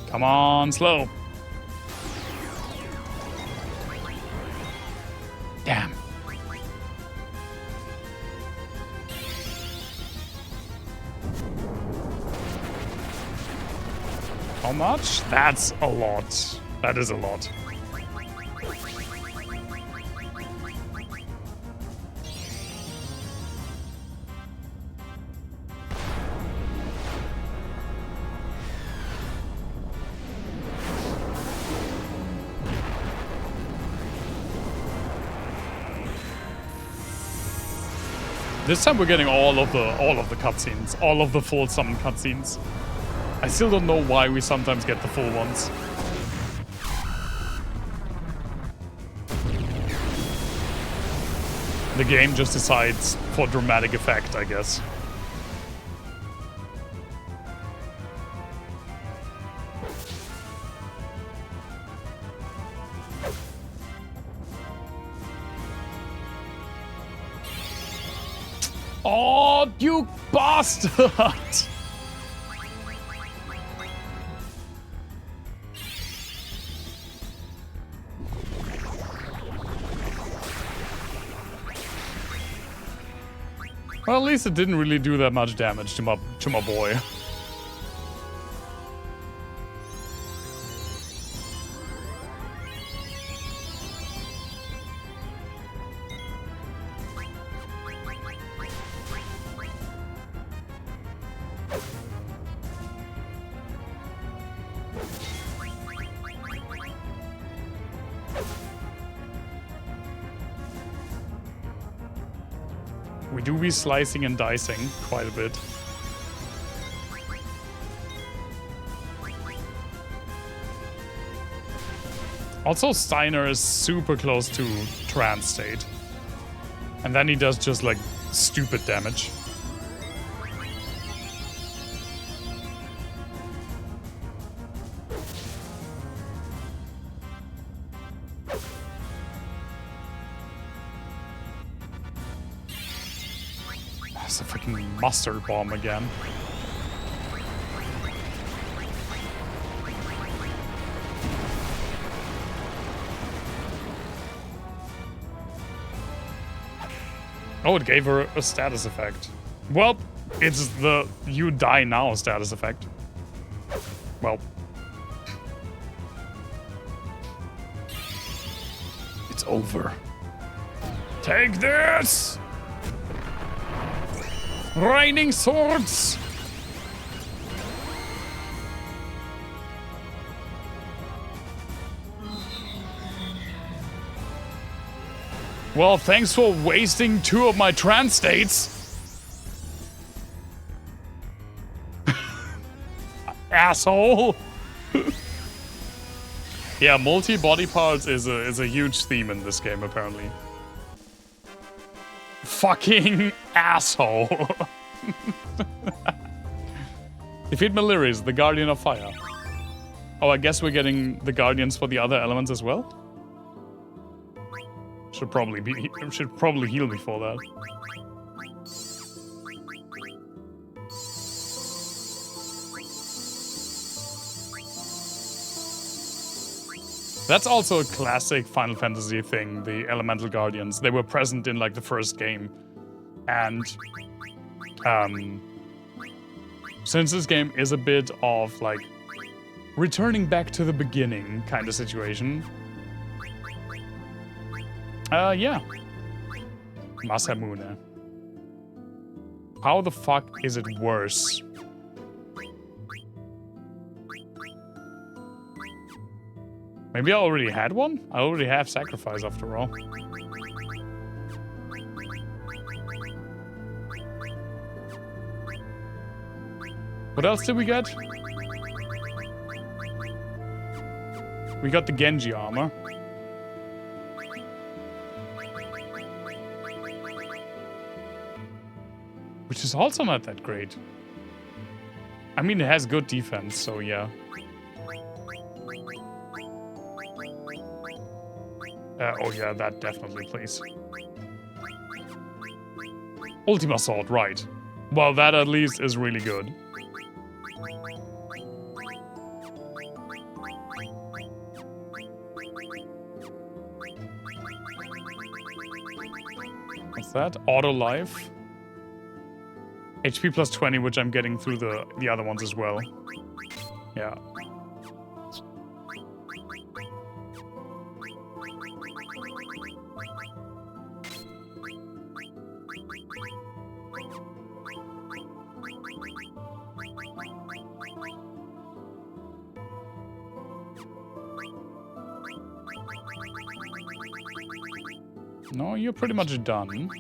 Come on, slow. Damn. How much? That's a lot. That is a lot. This time we're getting all of the cutscenes, all of the full summon cutscenes. I still don't know why we sometimes get the full ones. The game just decides for dramatic effect, I guess. Oh, you bastard! Well, at least it didn't really do that much damage to my boy. We do be slicing and dicing quite a bit. Also, Steiner is super close to trance state. And then he does just like stupid damage. That's a freaking mustard bomb again. Oh, it gave her a status effect. Well, it's the you die now status effect. Well. It's over. Take this! Raining swords! Well, thanks for wasting 2 of my trance states. Asshole! Yeah, multi-body parts is a huge theme in this game, apparently. Fucking asshole. Defeat Meliris, the Guardian of Fire. Oh, I guess we're getting the Guardians for the other elements as well? Should probably heal me for that. That's also a classic Final Fantasy thing, the Elemental Guardians. They were present in, like, the first game. And, since this game is a bit of, like, returning back to the beginning kind of situation. Yeah. Masamune. How the fuck is it worse? Maybe I already had one? I already have Sacrifice after all. What else did we get? We got the Genji armor. Which is also not that great. I mean, it has good defense, so yeah. Oh yeah, that definitely, please. Ultima Sword, right. Well, that at least is really good. What's that? Auto life. HP plus 20, which I'm getting through the other ones as well. Yeah. No, you're pretty much done.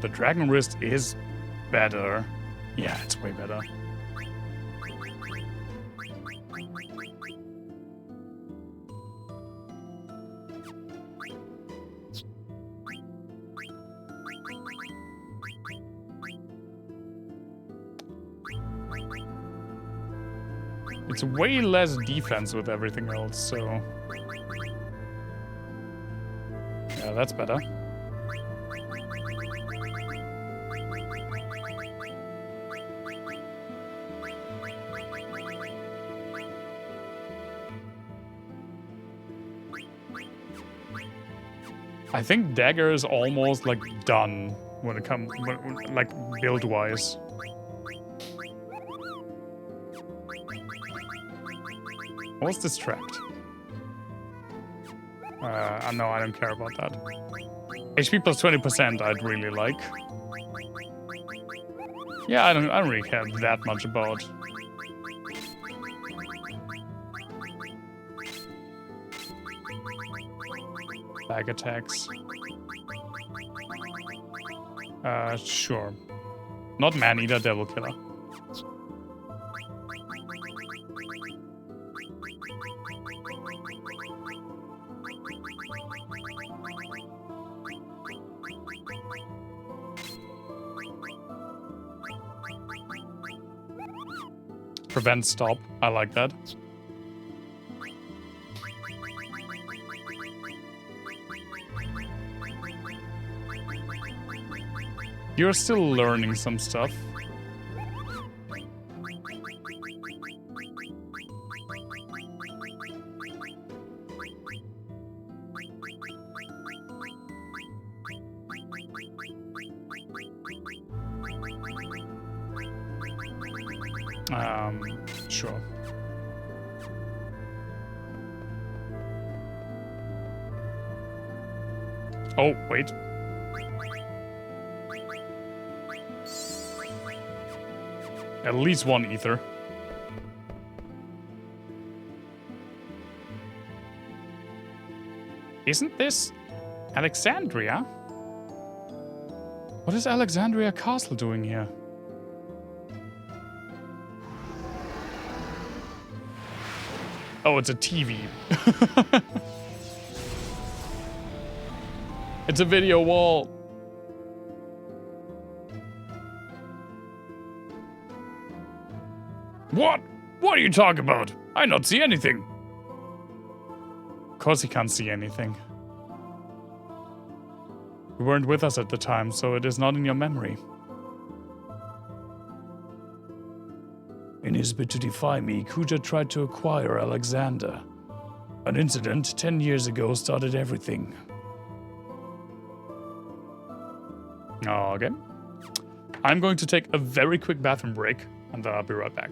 The Dragon Wrist is better. Yeah, it's way better. It's way less defense with everything else, so... Yeah, that's better. I think Dagger is almost, like, done when it comes, like, build-wise. What's Distract? No, I don't care about that. HP plus 20% I'd really like. Yeah, I don't really care that much about. Bag attacks. Sure. Not Man-Eater, Devil Killer. Prevent stop. I like that. You're still learning some stuff. Sure. Oh, wait. At least one ether. Isn't this Alexandria? What is Alexandria Castle doing here? Oh, it's a TV. It's a video wall. What? What are you talking about? I not see anything. Of course he can't see anything. You weren't with us at the time, so it is not in your memory. In his bid to defy me, Kuja tried to acquire Alexander. An incident 10 years ago started everything. Okay. I'm going to take a very quick bathroom break, and I'll be right back.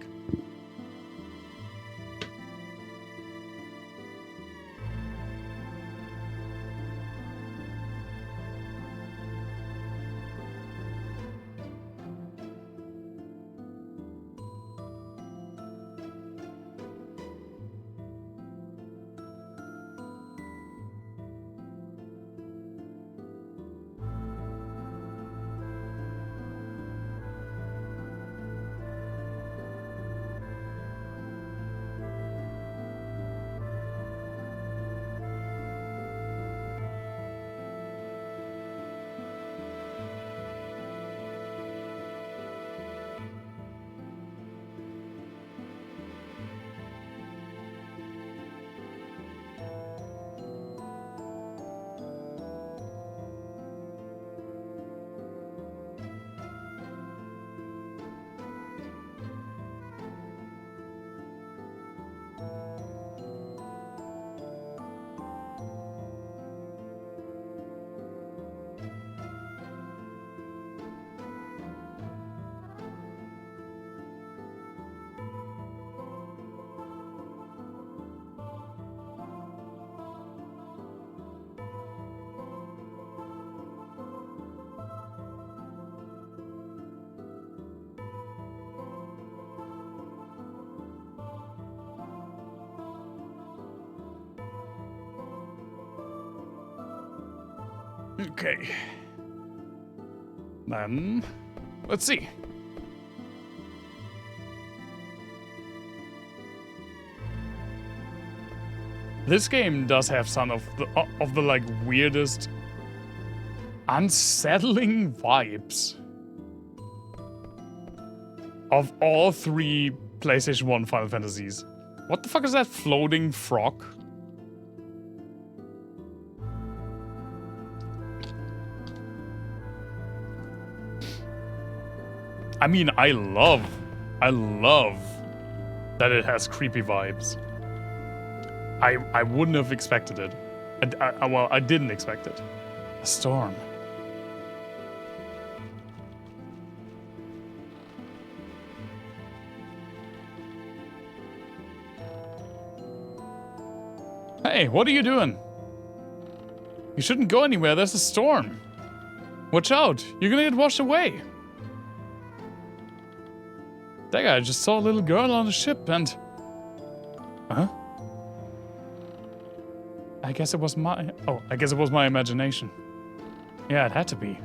Okay. Then, let's see. This game does have some of the like weirdest, unsettling vibes of all 3 PlayStation 1 Final Fantasies. What the fuck is that floating frog? I mean, I love that it has creepy vibes. I wouldn't have expected it. Well, I didn't expect it. A storm. Hey, what are you doing? You shouldn't go anywhere, there's a storm. Watch out, you're gonna get washed away. That guy just saw a little girl on the ship and... Huh? I guess it was my imagination. Yeah, it had to be.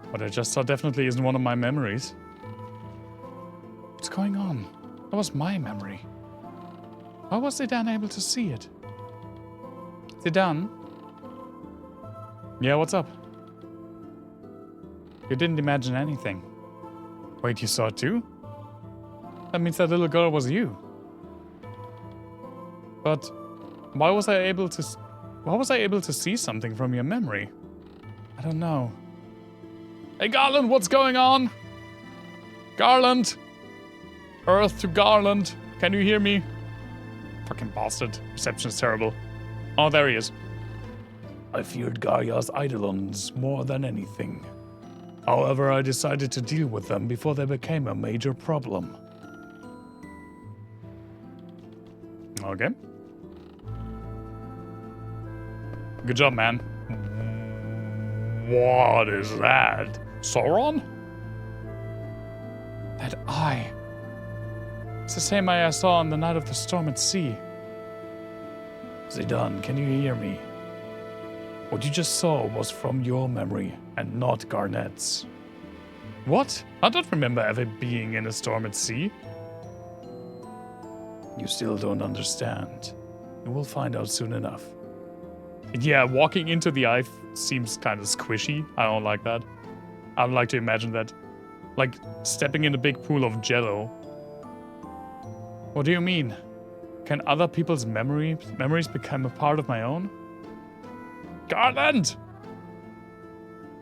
What I just saw definitely isn't one of my memories. What's going on? That was my memory. Why was Zidane able to see it? Zidane? Yeah, what's up? You didn't imagine anything. Wait, you saw it too? That means that little girl was you. But why was I able to see something from your memory? I don't know. Hey Garland, what's going on? Garland! Earth to Garland. Can you hear me? Fucking bastard. Reception is terrible. Oh, there he is. I feared Gaia's Eidolons more than anything. However, I decided to deal with them before they became a major problem. Okay. Good job, man. What is that? Sauron? That eye. It's the same eye I saw on the night of the storm at sea. Zidane, can you hear me? What you just saw was from your memory and not Garnet's. What? I don't remember ever being in a storm at sea. You still don't understand. You will find out soon enough. Yeah, walking into the eye seems kind of squishy. I don't like that. I would like to imagine that. Like, stepping in a big pool of jello. What do you mean? Can other people's memories become a part of my own? Garland!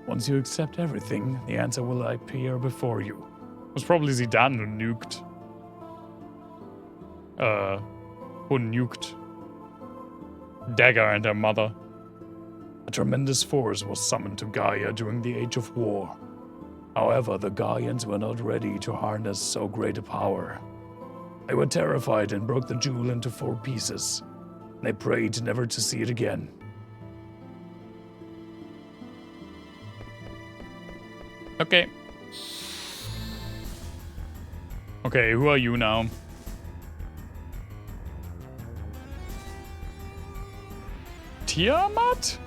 Once you accept everything, the answer will appear before you. It was probably Zidane who nuked. Who nuked Dagger and her mother. A tremendous force was summoned to Gaia during the Age of War. However, the Gaians were not ready to harness so great a power. They were terrified and broke the jewel into 4 pieces. They prayed never to see it again. Okay. Okay, who are you now? Tiamat?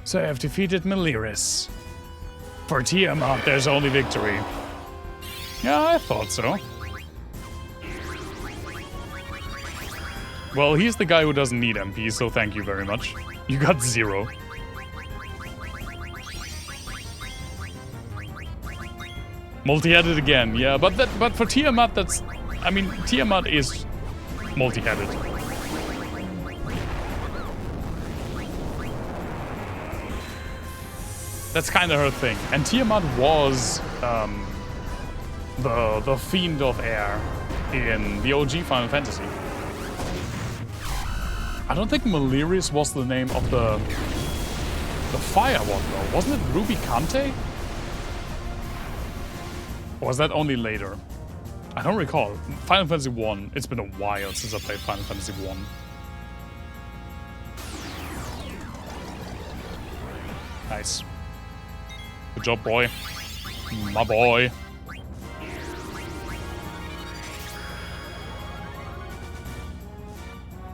So I have defeated Meliris. For Tiamat, there's only victory. Yeah, I thought so. Well, he's the guy who doesn't need MP, so thank you very much. You got 0. Multi-headed again, yeah, but for Tiamat, that's... I mean, Tiamat is multi-headed. That's kind of her thing. And Tiamat was the Fiend of Air in the OG Final Fantasy. I don't think Meliris was the name of the fire one though. Wasn't it Ruby Kante? Or was that only later? I don't recall. Final Fantasy 1. It's been a while since I played Final Fantasy 1. Nice. Good job, boy. My boy.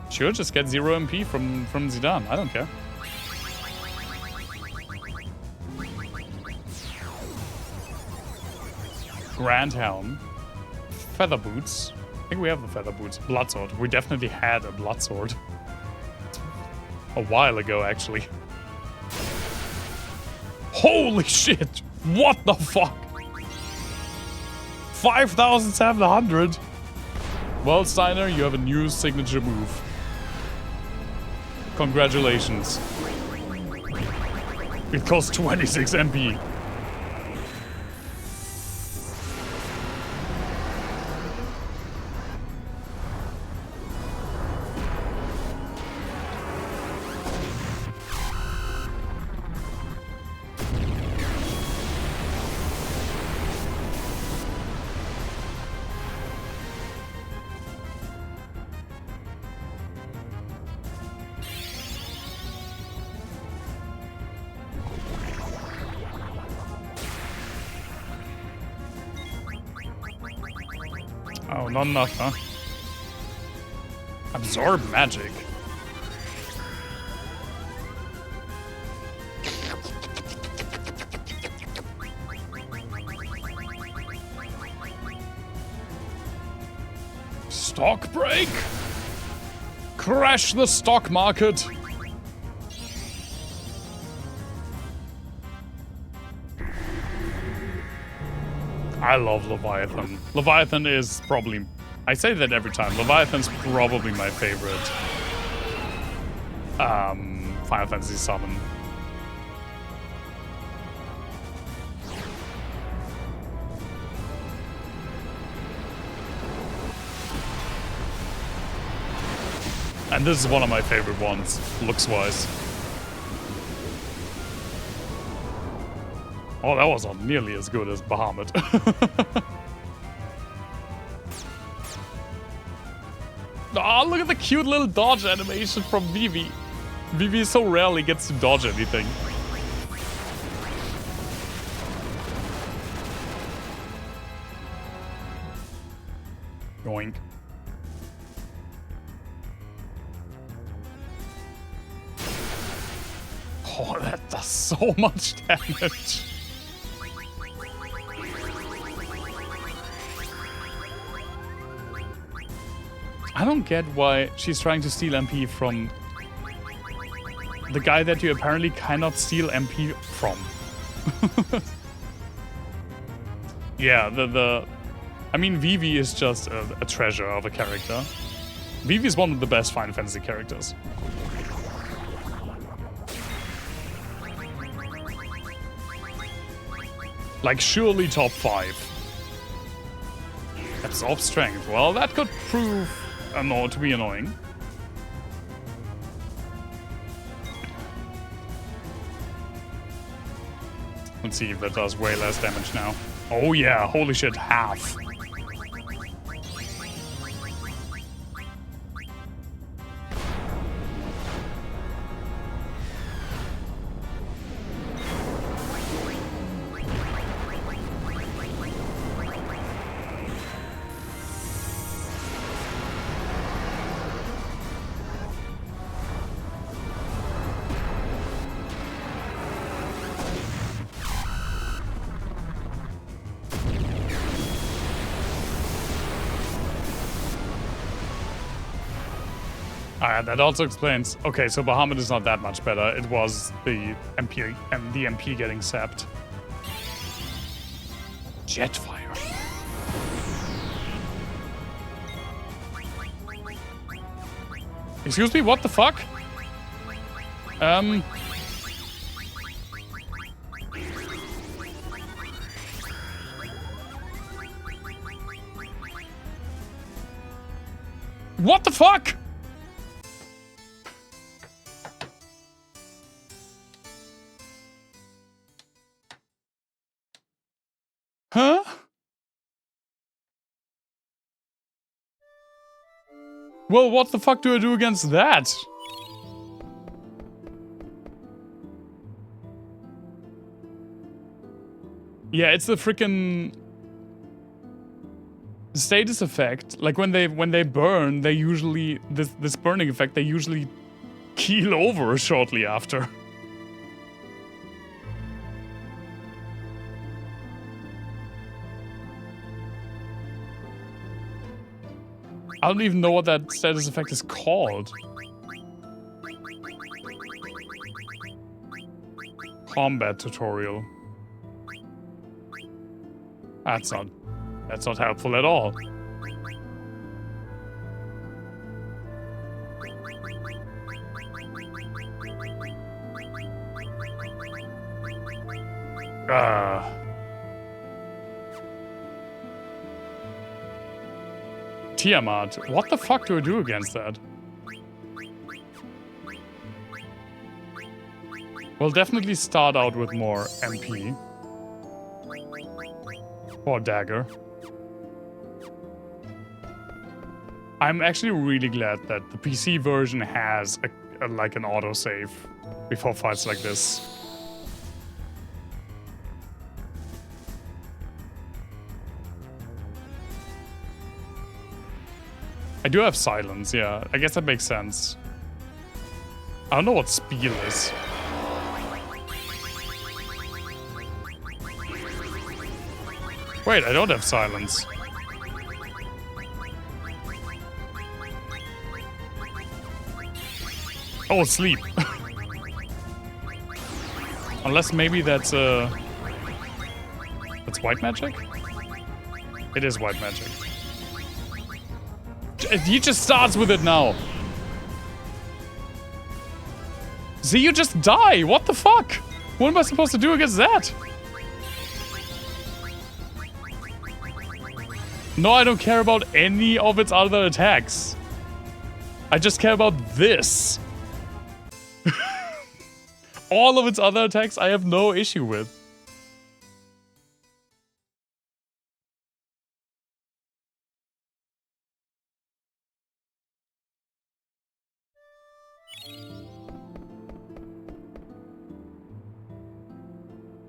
Sure, just get 0 MP from Zidane. I don't care. Grand Helm. Feather Boots. I think we have the Feather Boots. Bloodsword. We definitely had a Bloodsword. A while ago, actually. Holy shit! What the fuck? 5,700? Well, Steiner, you have a new signature move. Congratulations. It costs 26 MP. Oh, not enough, huh? Absorb magic. Stock break? Crash the stock market. I love Leviathan. Leviathan is probably... I say that every time. Leviathan's probably my favorite Final Fantasy summon. And this is one of my favorite ones, looks-wise. Oh, that was not nearly as good as Bahamut. Oh, look at the cute little dodge animation from Vivi. Vivi so rarely gets to dodge anything. Yoink. Oh, that does so much damage. I don't get why she's trying to steal MP from the guy that you apparently cannot steal MP from. Yeah, I mean, Vivi is just a treasure of a character. Vivi is one of the best Final Fantasy characters. Like, surely top 5. Absorb strength. Well, that could prove to be annoying. Let's see if that does way less damage now. Oh yeah, holy shit, half. That also explains. Okay, so Bahamut is not that much better. It was the MP and the MP getting sapped. Jetfire. Excuse me, what the fuck? What the fuck? Huh? Well, what the fuck do I do against that? Yeah, it's the freaking status effect. Like when they burn, they usually this burning effect, they usually keel over shortly after. I don't even know what that status effect is called. Combat tutorial. That's not helpful at all. Tiamat. What the fuck do I do against that? We'll definitely start out with more MP. Or dagger. I'm actually really glad that the PC version has like an autosave before fights like this. I do have silence, yeah. I guess that makes sense. I don't know what spiel is. Wait, I don't have silence. Oh, sleep. Unless maybe that's white magic? It is white magic. He just starts with it now. See, you just die. What the fuck? What am I supposed to do against that? No, I don't care about any of its other attacks. I just care about this. All of its other attacks I have no issue with.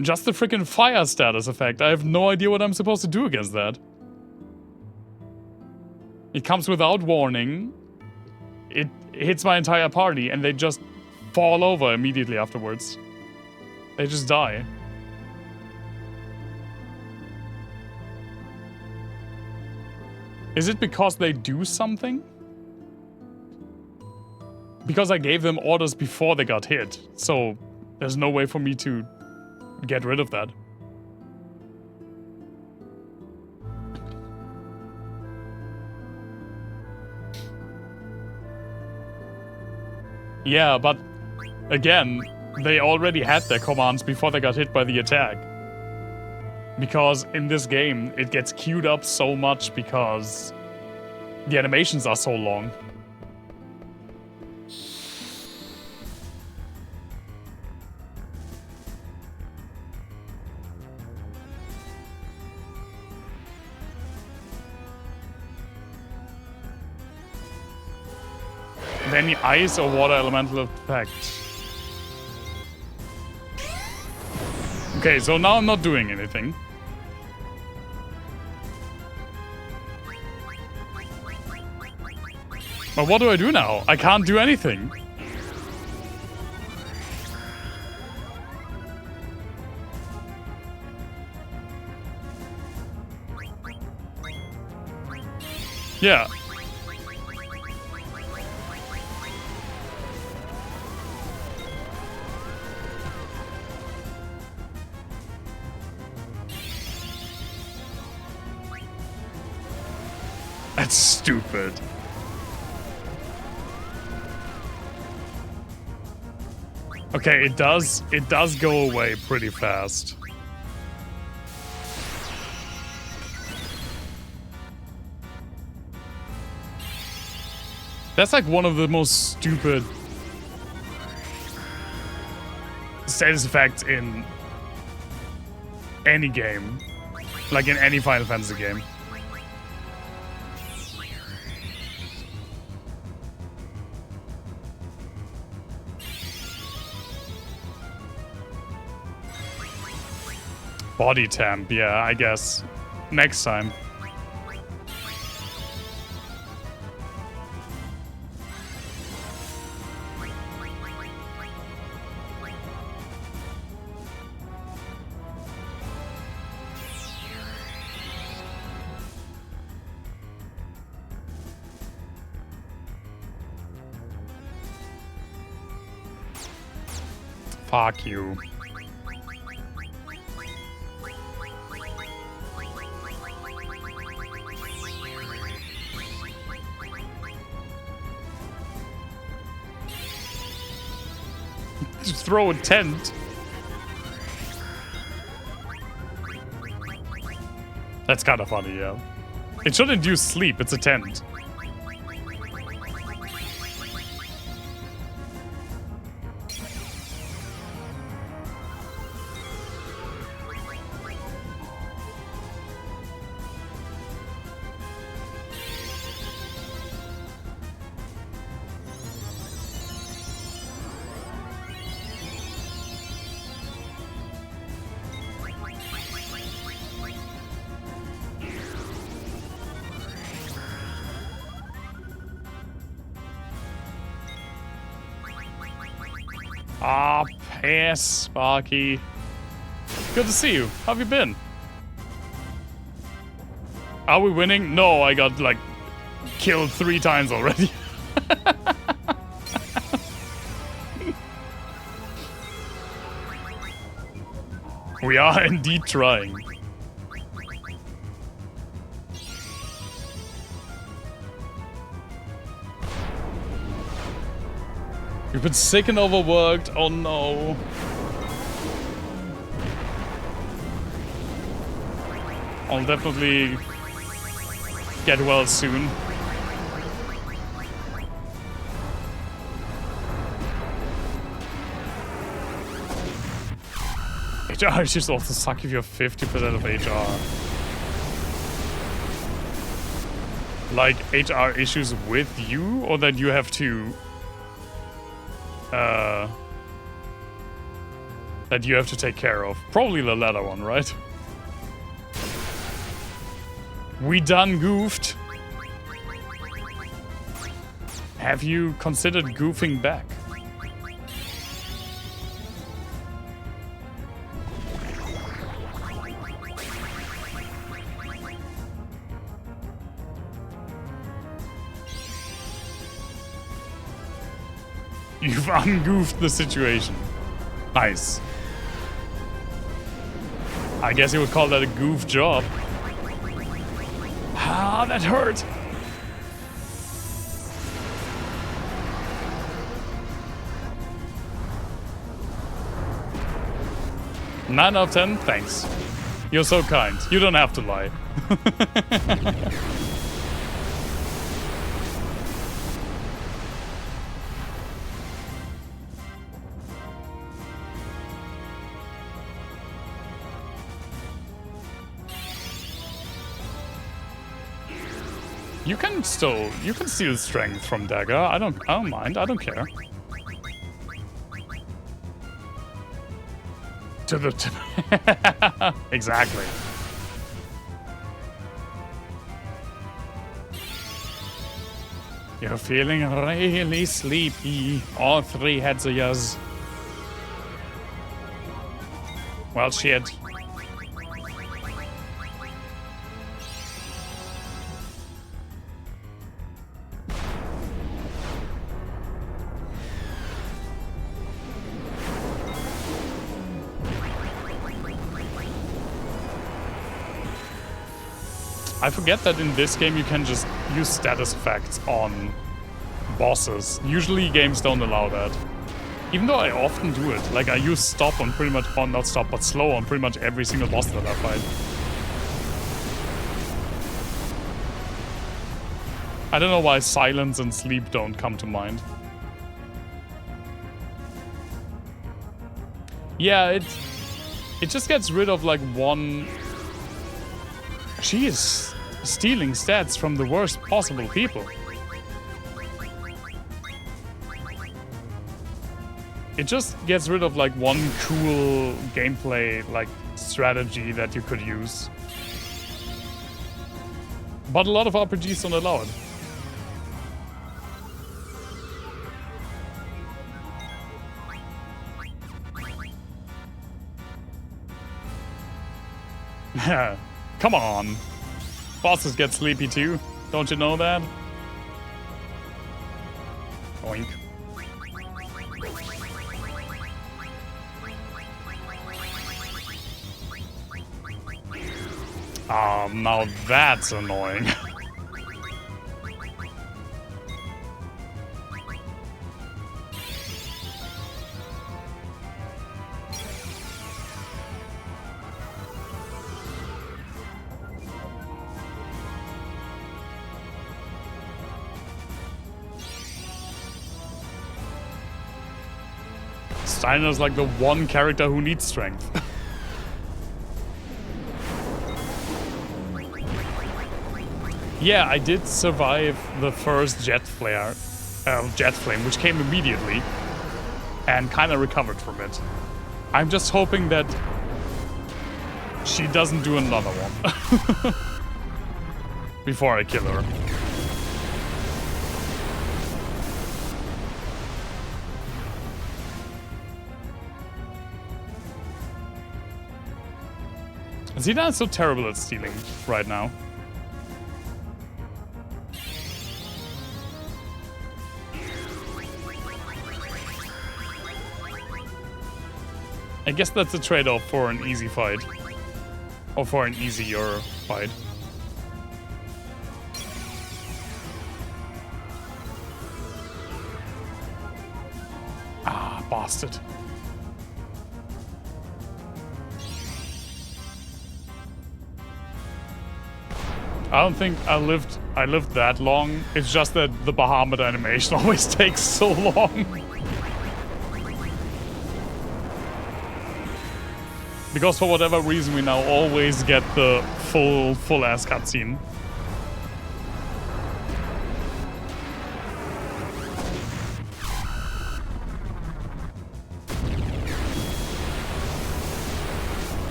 Just the freaking fire status effect. I have no idea what I'm supposed to do against that. It comes without warning. It hits my entire party and they just fall over immediately afterwards. They just die. Is it because they do something? Because I gave them orders before they got hit, so there's no way for me to get rid of that. Yeah, but again, they already had their commands before they got hit by the attack. Because in this game, it gets queued up so much because the animations are so long. Any ice or water elemental effect. Okay, so now I'm not doing anything. But what do I do now? I can't do anything. Yeah. That's stupid. Okay, it does go away pretty fast. That's like one of the most stupid status effects in any game. Like in any Final Fantasy game. Body temp, yeah, I guess. Next time. Fuck you. Just throw a tent. That's kind of funny, yeah. It should induce sleep, it's a tent. Ah, pass, Sparky. Good to see you. How have you been? Are we winning? No, I got, like, killed 3 times already. We are indeed trying. You've been sick and overworked. Oh no. I'll definitely get well soon. HR issues also suck if you have 50% of HR. Like HR issues with you, or that you have to that you have to take care of. Probably the latter one, right? We done goofed. Have you considered goofing back? You've ungoofed the situation. Nice. I guess you would call that a goof job. Ah, that hurt. Nine out of 10, thanks. You're so kind. You don't have to lie. You can steal strength from dagger. I don't mind. I don't care. To the exactly. You're feeling really sleepy. All 3 heads of yours. Well, shit. I forget that in this game you can just use status effects on bosses. Usually games don't allow that. Even though I often do it. Like I use stop on pretty much, or not stop, but slow on pretty much every single boss that I fight. I don't know why silence and sleep don't come to mind. Yeah, it just gets rid of like one... She is stealing stats from the worst possible people. It just gets rid of like one cool gameplay like strategy that you could use. But a lot of RPGs don't allow it. Come on. Bosses get sleepy too. Don't you know that? Oink. Now that's annoying. Steiner's like the one character who needs strength. Yeah, I did survive the first jet flame, which came immediately, and kind of recovered from it. I'm just hoping that she doesn't do another one before I kill her. Zidane is so terrible at stealing right now. I guess that's a trade-off for an easy fight. Or for an easier fight. Ah, bastard. I don't think I lived that long. It's just that the Bahamut animation always takes so long. Because for whatever reason we now always get the full ass cutscene.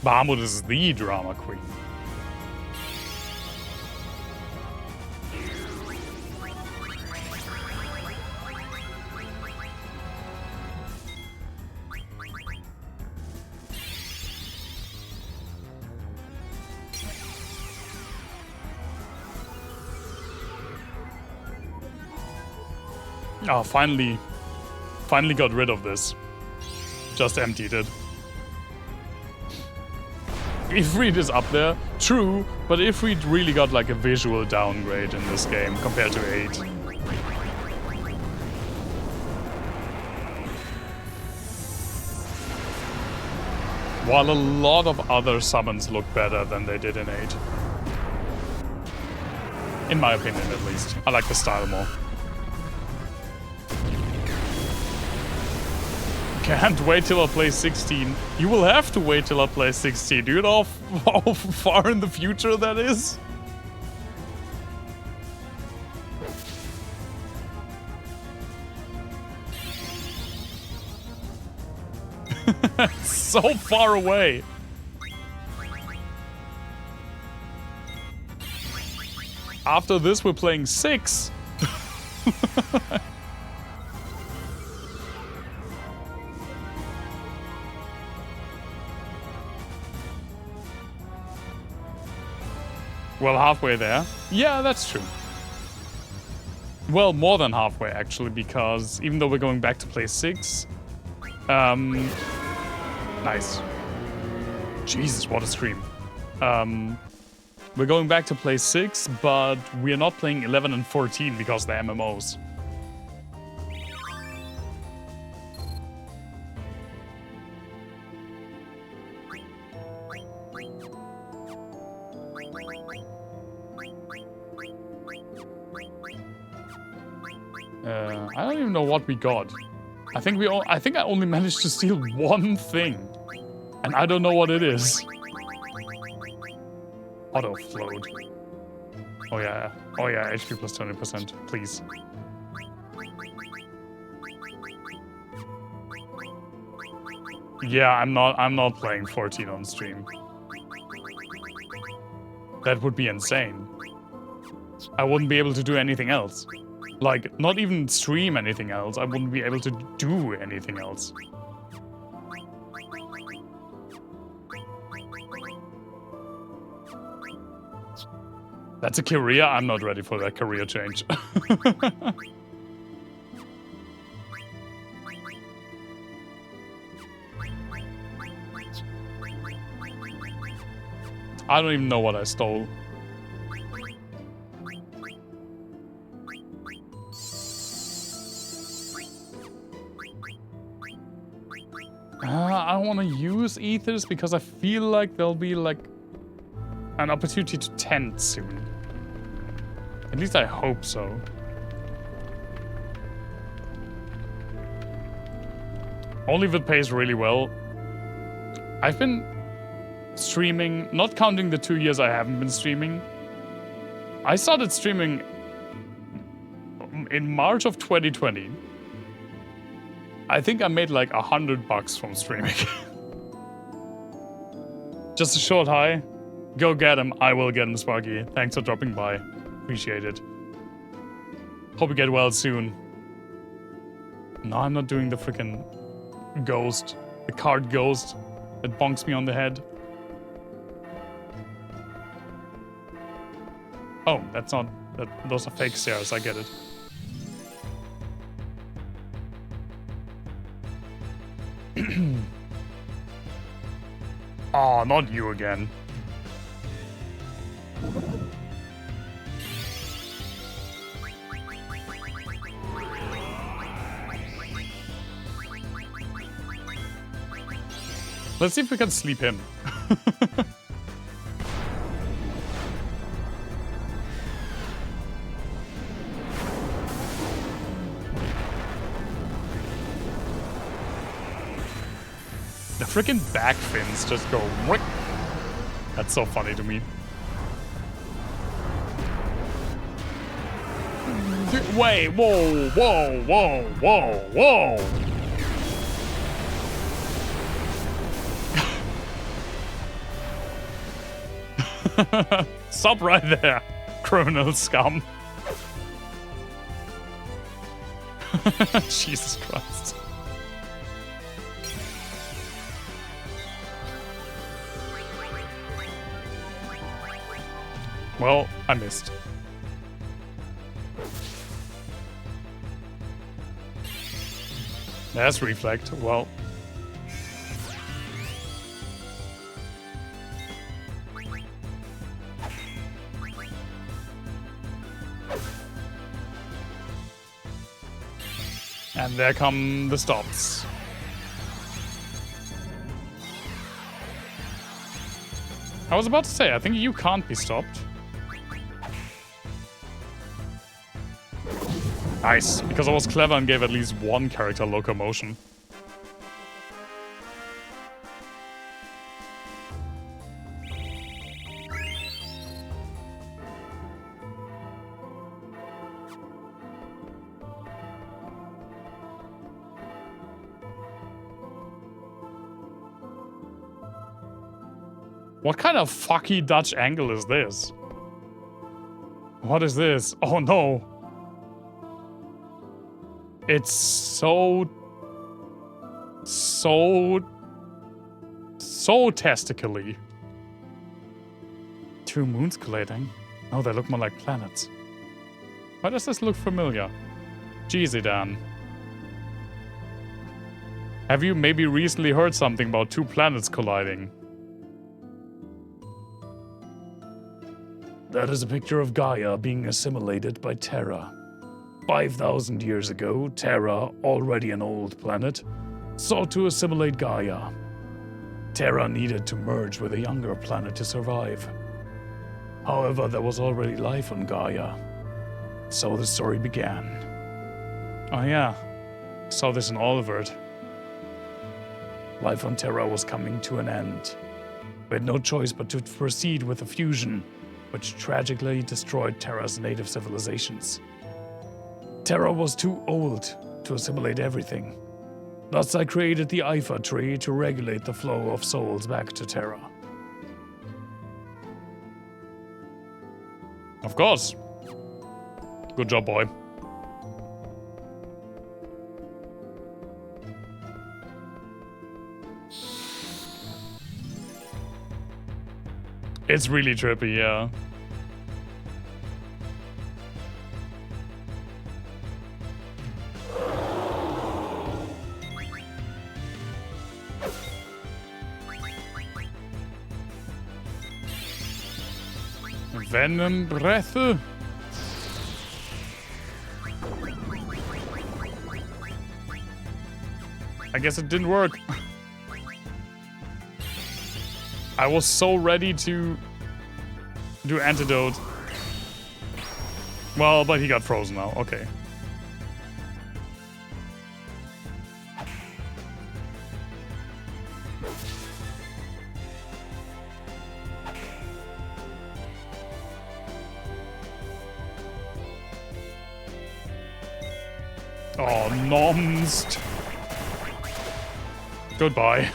Bahamut is the drama queen. Oh, finally got rid of this. Just emptied it. Ifrit is up there, true, but Ifrit really got like a visual downgrade in this game compared to 8. While a lot of other summons look better than they did in 8. In my opinion, at least. I like the style more. Can't wait till I play 16. You will have to wait till I play 16, dude. How far in the future that is? So far away. After this, we're playing 6. Well, halfway there. Yeah, that's true. Well, more than halfway, actually, because even though we're going back to play 6... nice. Jesus, what a scream. We're going back to play 6, but we're not playing 11 and 14 because they're MMOs. I don't even know what we got. I think I only managed to steal one thing. And I don't know what it is. Auto float. Oh yeah, HP plus 20%, please. Yeah, I'm not playing 14 on stream. That would be insane. I wouldn't be able to do anything else. Like, not even stream anything else. I wouldn't be able to do anything else. That's a career? I'm not ready for that career change. I don't even know what I stole. I don't want to use ethers because I feel like there'll be like an opportunity to tent soon. At least I hope so. Only if it pays really well. I've been streaming, not counting the 2 years I haven't been streaming. I started streaming in March of 2020. I think I made like $100 from streaming. Just a short hi. Go get him. I will get him, Sparky. Thanks for dropping by. Appreciate it. Hope you get well soon. No, I'm not doing the freaking ghost. The card ghost that bonks me on the head. Oh, that's not... those are fake stairs. I get it. Oh, not you again. Let's see if we can sleep him. The freaking back fins just go rick. That's so funny to me. Wait, whoa, whoa, whoa, whoa, whoa. Stop right there, criminal scum. Jesus Christ. Well, I missed. There's reflect. Well. And there come the stops. I was about to say, I think you can't be stopped. Nice, because I was clever and gave at least one character locomotion. What kind of fucky Dutch angle is this? What is this? Oh no. It's so testically. Two moons colliding? Oh, they look more like planets. Why does this look familiar? Jeezy, Dan. Have you maybe recently heard something about two planets colliding? That is a picture of Gaia being assimilated by Terra. 5,000 years ago, Terra, already an old planet, sought to assimilate Gaia. Terra needed to merge with a younger planet to survive. However, there was already life on Gaia. So the story began. Oh yeah, saw this in Olivert. Life on Terra was coming to an end. We had no choice but to proceed with the fusion, which tragically destroyed Terra's native civilizations. Terra was too old to assimilate everything. Thus I created the Ifa tree to regulate the flow of souls back to Terra. Of course. Good job, boy. It's really trippy, yeah. Venom breath. I guess it didn't work. I was so ready to do antidote. Well, but he got frozen now. Okay. Oh, nomst. Goodbye.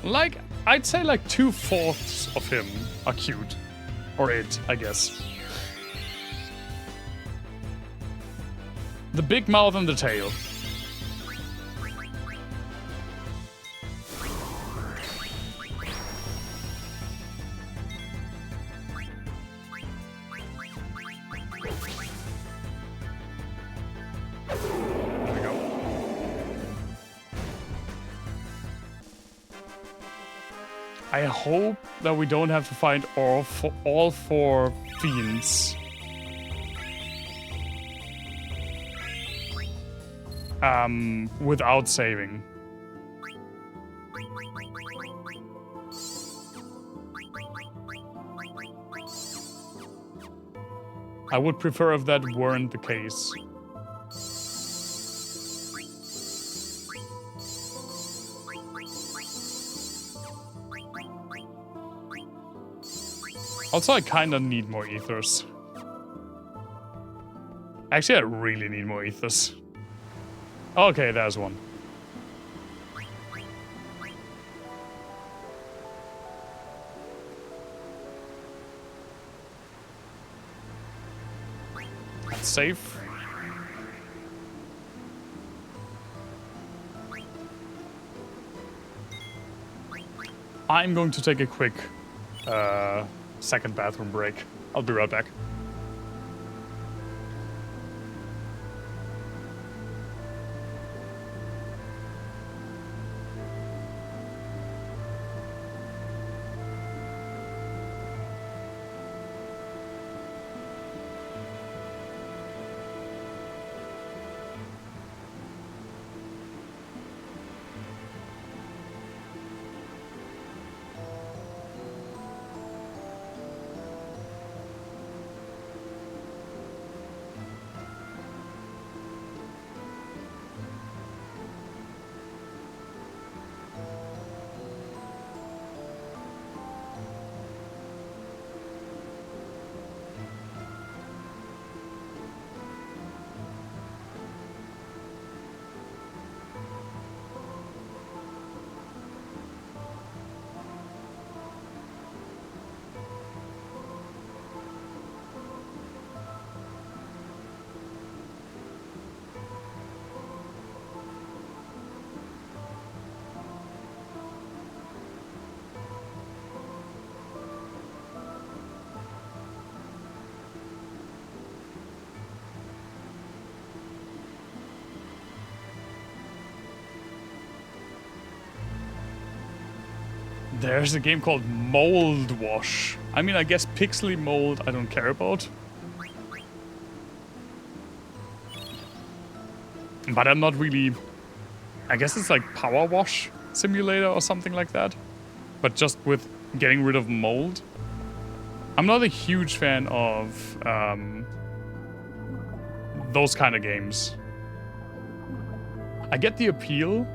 Like, I'd say like 2/4 of him are cute. Or it, I guess. The big mouth and the tail. There we go. I hope that we don't have to find all four fiends. Without saving. I would prefer if that weren't the case. Also, I kinda need more ethers. Actually, I really need more ethers. Okay, there's one. That's safe. I'm going to take a quick second bathroom break. I'll be right back. There's a game called Mold Wash. I mean, I guess pixely mold I don't care about. But I'm not really... I guess it's like Power Wash Simulator or something like that. But just with getting rid of mold. I'm not a huge fan of those kind of games. I get the appeal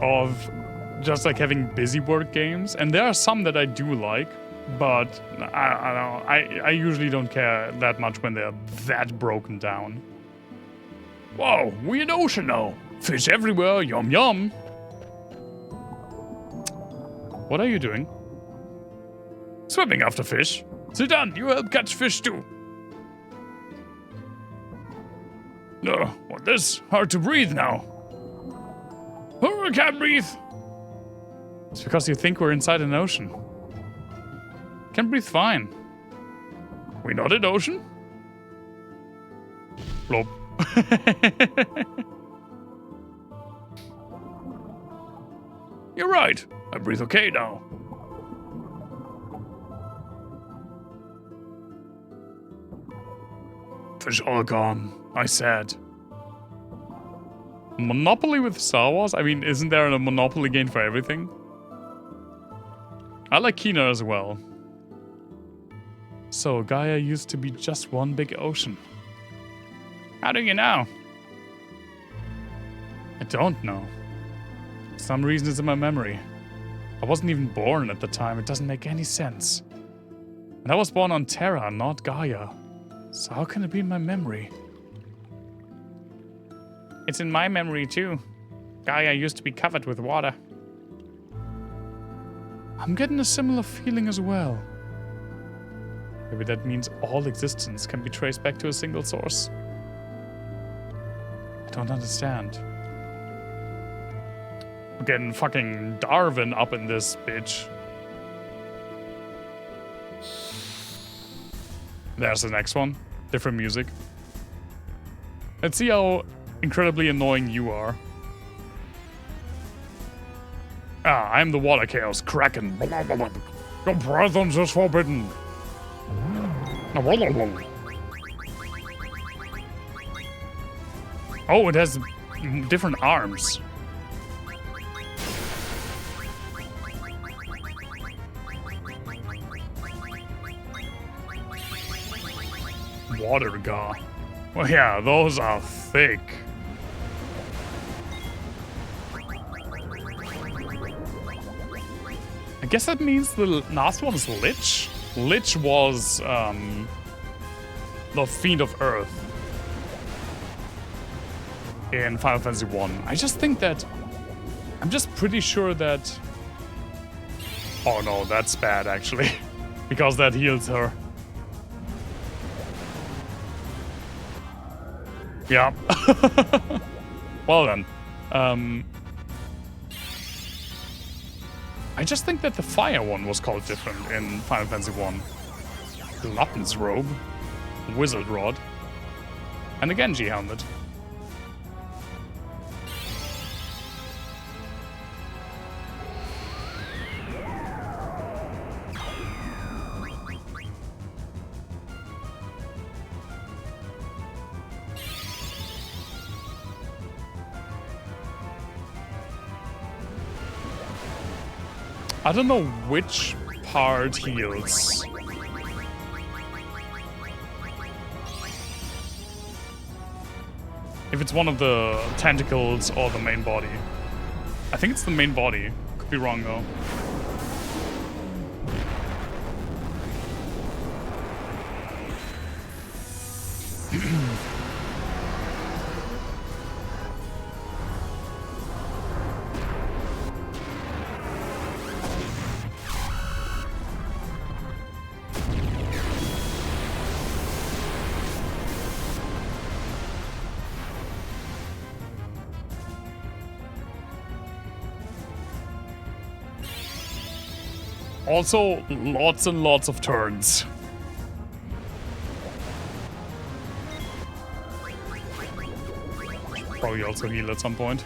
of just like having busy work games, and there are some that I do like, but I don't know, I usually don't care that much when they're that broken down. Whoa, weird ocean now. Fish everywhere, yum yum. What are you doing? Swimming after fish. Sit down, you help catch fish too. No, what this? Hard to breathe now. Oh, I can't breathe. It's because you think we're inside an ocean. Can breathe fine. We not in ocean? Flop. You're right. I breathe okay now. Fish all gone, I said. Monopoly with Star Wars? I mean, isn't there a Monopoly game for everything? I like Kina as well. So, Gaia used to be just one big ocean. How do you know? I don't know. For some reason it's in my memory. I wasn't even born at the time, it doesn't make any sense. And I was born on Terra, not Gaia. So how can it be in my memory? It's in my memory too. Gaia used to be covered with water. I'm getting a similar feeling as well. Maybe that means all existence can be traced back to a single source. I don't understand. We're getting fucking Darwin up in this bitch. There's the next one. Different music. Let's see how incredibly annoying you are. Ah, I'm the water chaos kraken. Your presence is forbidden. Oh, it has different arms. Water gar. Well, yeah, those are thick. I guess that means the last one is Lich. Lich was the Fiend of Earth in Final Fantasy 1. I just think that... I'm just pretty sure that... Oh no, that's bad actually. Because that heals her. Yeah. Well then. I just think that the fire one was called different in Final Fantasy 1. Glutton's robe, wizard rod, and a Genji helmet. I don't know which part heals. If it's one of the tentacles or the main body. I think it's the main body. Could be wrong though. Also, lots and lots of turns. Probably also heal at some point.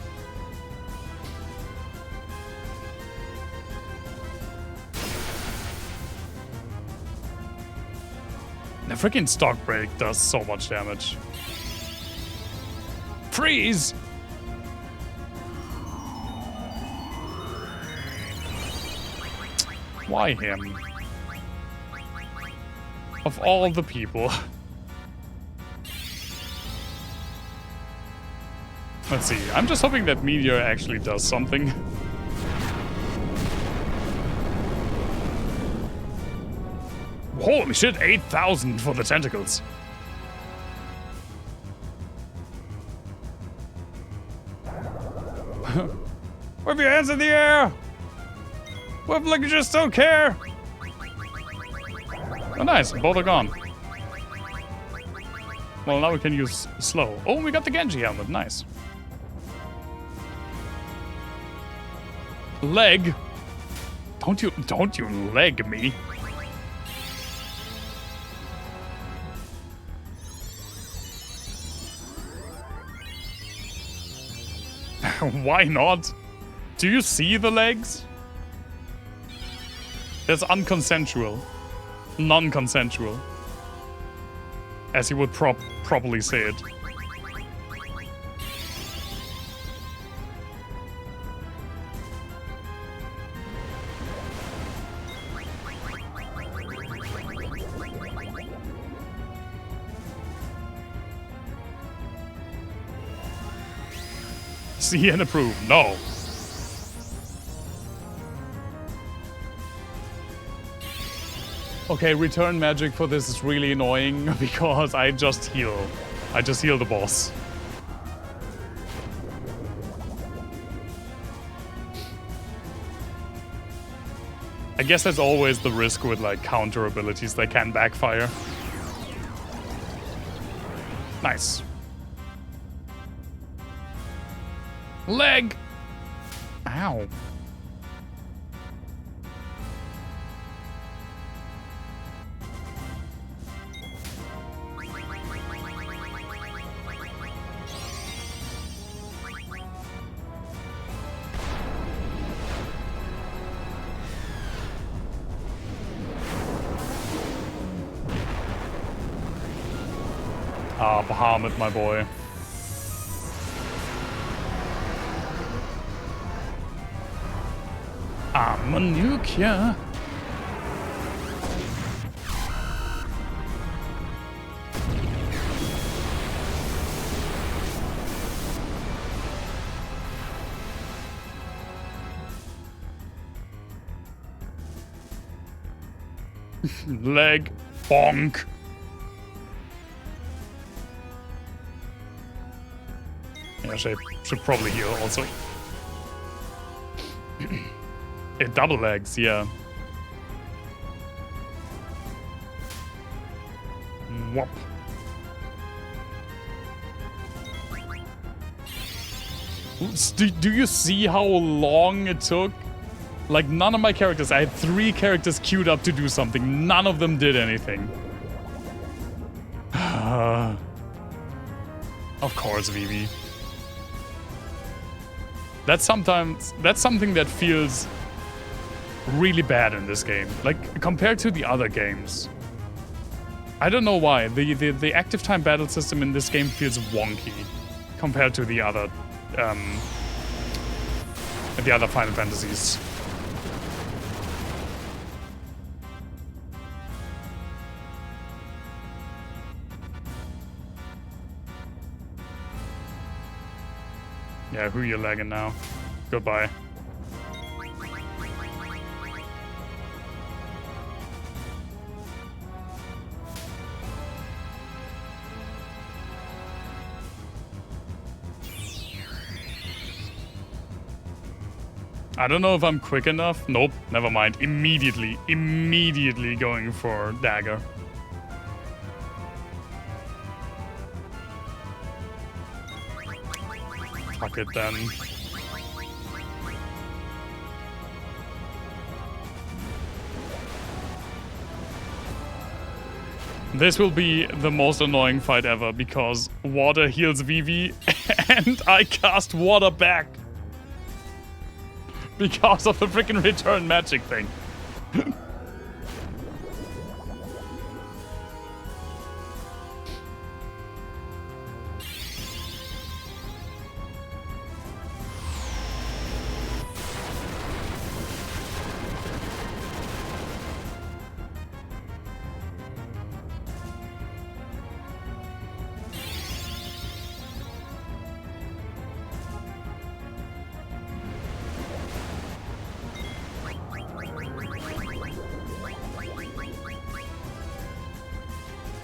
The freaking stock break does so much damage. Freeze! Why him? Of all the people. Let's see. I'm just hoping that Meteor actually does something. Holy shit, 8,000 for the tentacles. With your hands in the air! What, like you just don't care? Oh nice, both are gone. Well, now we can use slow. Oh, we got the Genji helmet, nice. Leg. Don't you leg me. Why not? Do you see the legs? That's unconsensual. Non-consensual. As you would properly say it. See and approve. No. Okay, return magic for this is really annoying because I just heal. I just heal the boss. I guess that's always the risk with like counter abilities. They can backfire. Nice. Leg! Ow. Ah, Bahamut, my boy. I'm a nuke. Leg. Bonk. Yeah, should probably heal also. It double legs, yeah. Whoop. Do you see how long it took? Like, none of my characters, I had 3 characters queued up to do something. None of them did anything. Of course, Vivi. That's something that feels really bad in this game. Like, compared to the other games. I don't know why. The active time battle system in this game feels wonky compared to the other Final Fantasies. Yeah, who you lagging now? Goodbye. I don't know if I'm quick enough. Nope, never mind. Immediately going for dagger. Fuck it then. This will be the most annoying fight ever because water heals Vivi and I cast water back. Because of the freaking return magic thing.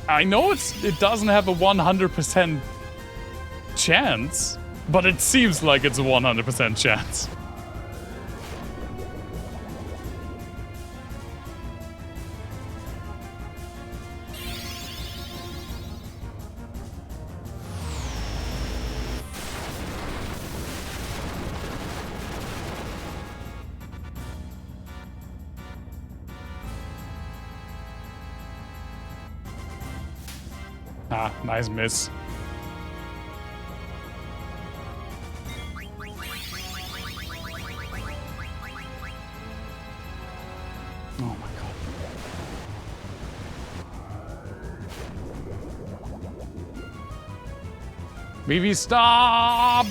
I know it doesn't have a 100% chance, but it seems like it's a 100% chance. Ah, nice miss. Oh my god. Vivi, stop!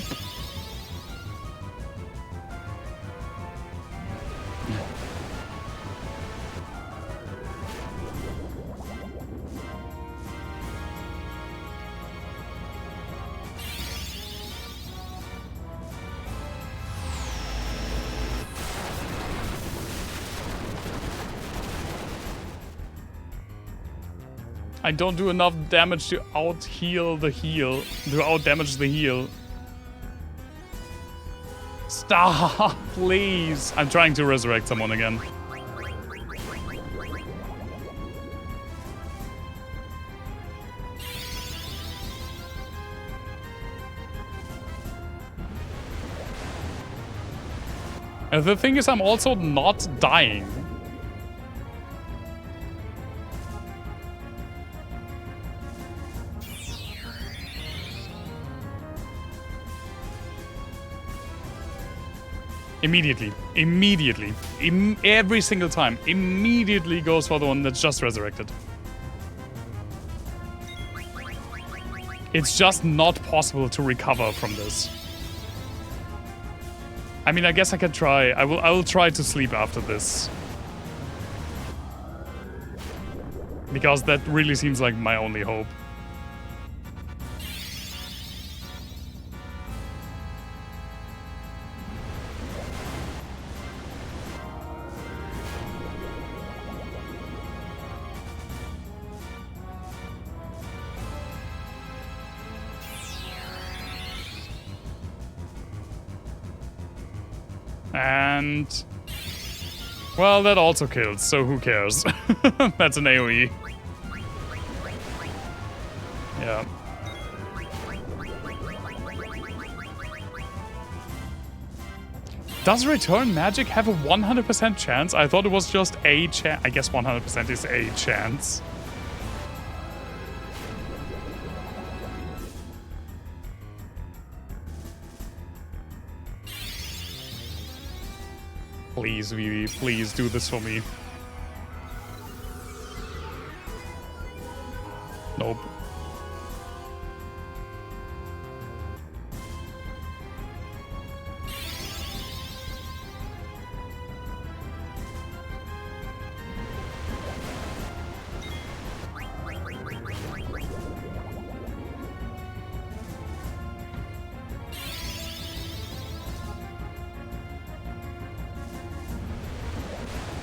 I don't do enough damage to out-heal the heal. To out-damage the heal. Stop, please. I'm trying to resurrect someone again. And the thing is, I'm also not dying. Immediately. Every single time. Immediately goes for the one that's just resurrected. It's just not possible to recover from this. I mean, I guess I can try. I will try to sleep after this. Because that really seems like my only hope. And... well, that also kills, so who cares? That's an AoE. Yeah. Does return magic have a 100% chance? I thought it was just a chance. I guess 100% is a chance. Please, Vivi, please do this for me. Nope.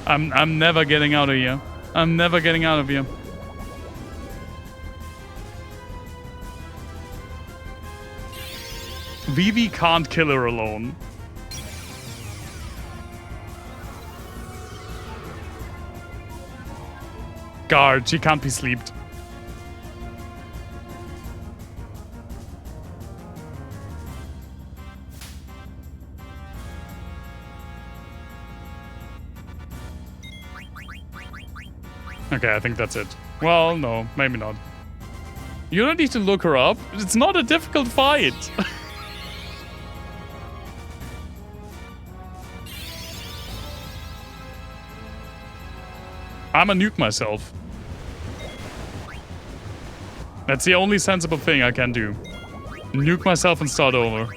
I'm never getting out of here. I'm never getting out of here. Vivi can't kill her alone. Guard, she can't be sleeped. Okay, I think that's it. Well, no, maybe not. You don't need to look her up. It's not a difficult fight. I'ma nuke myself. That's the only sensible thing I can do. Nuke myself and start over.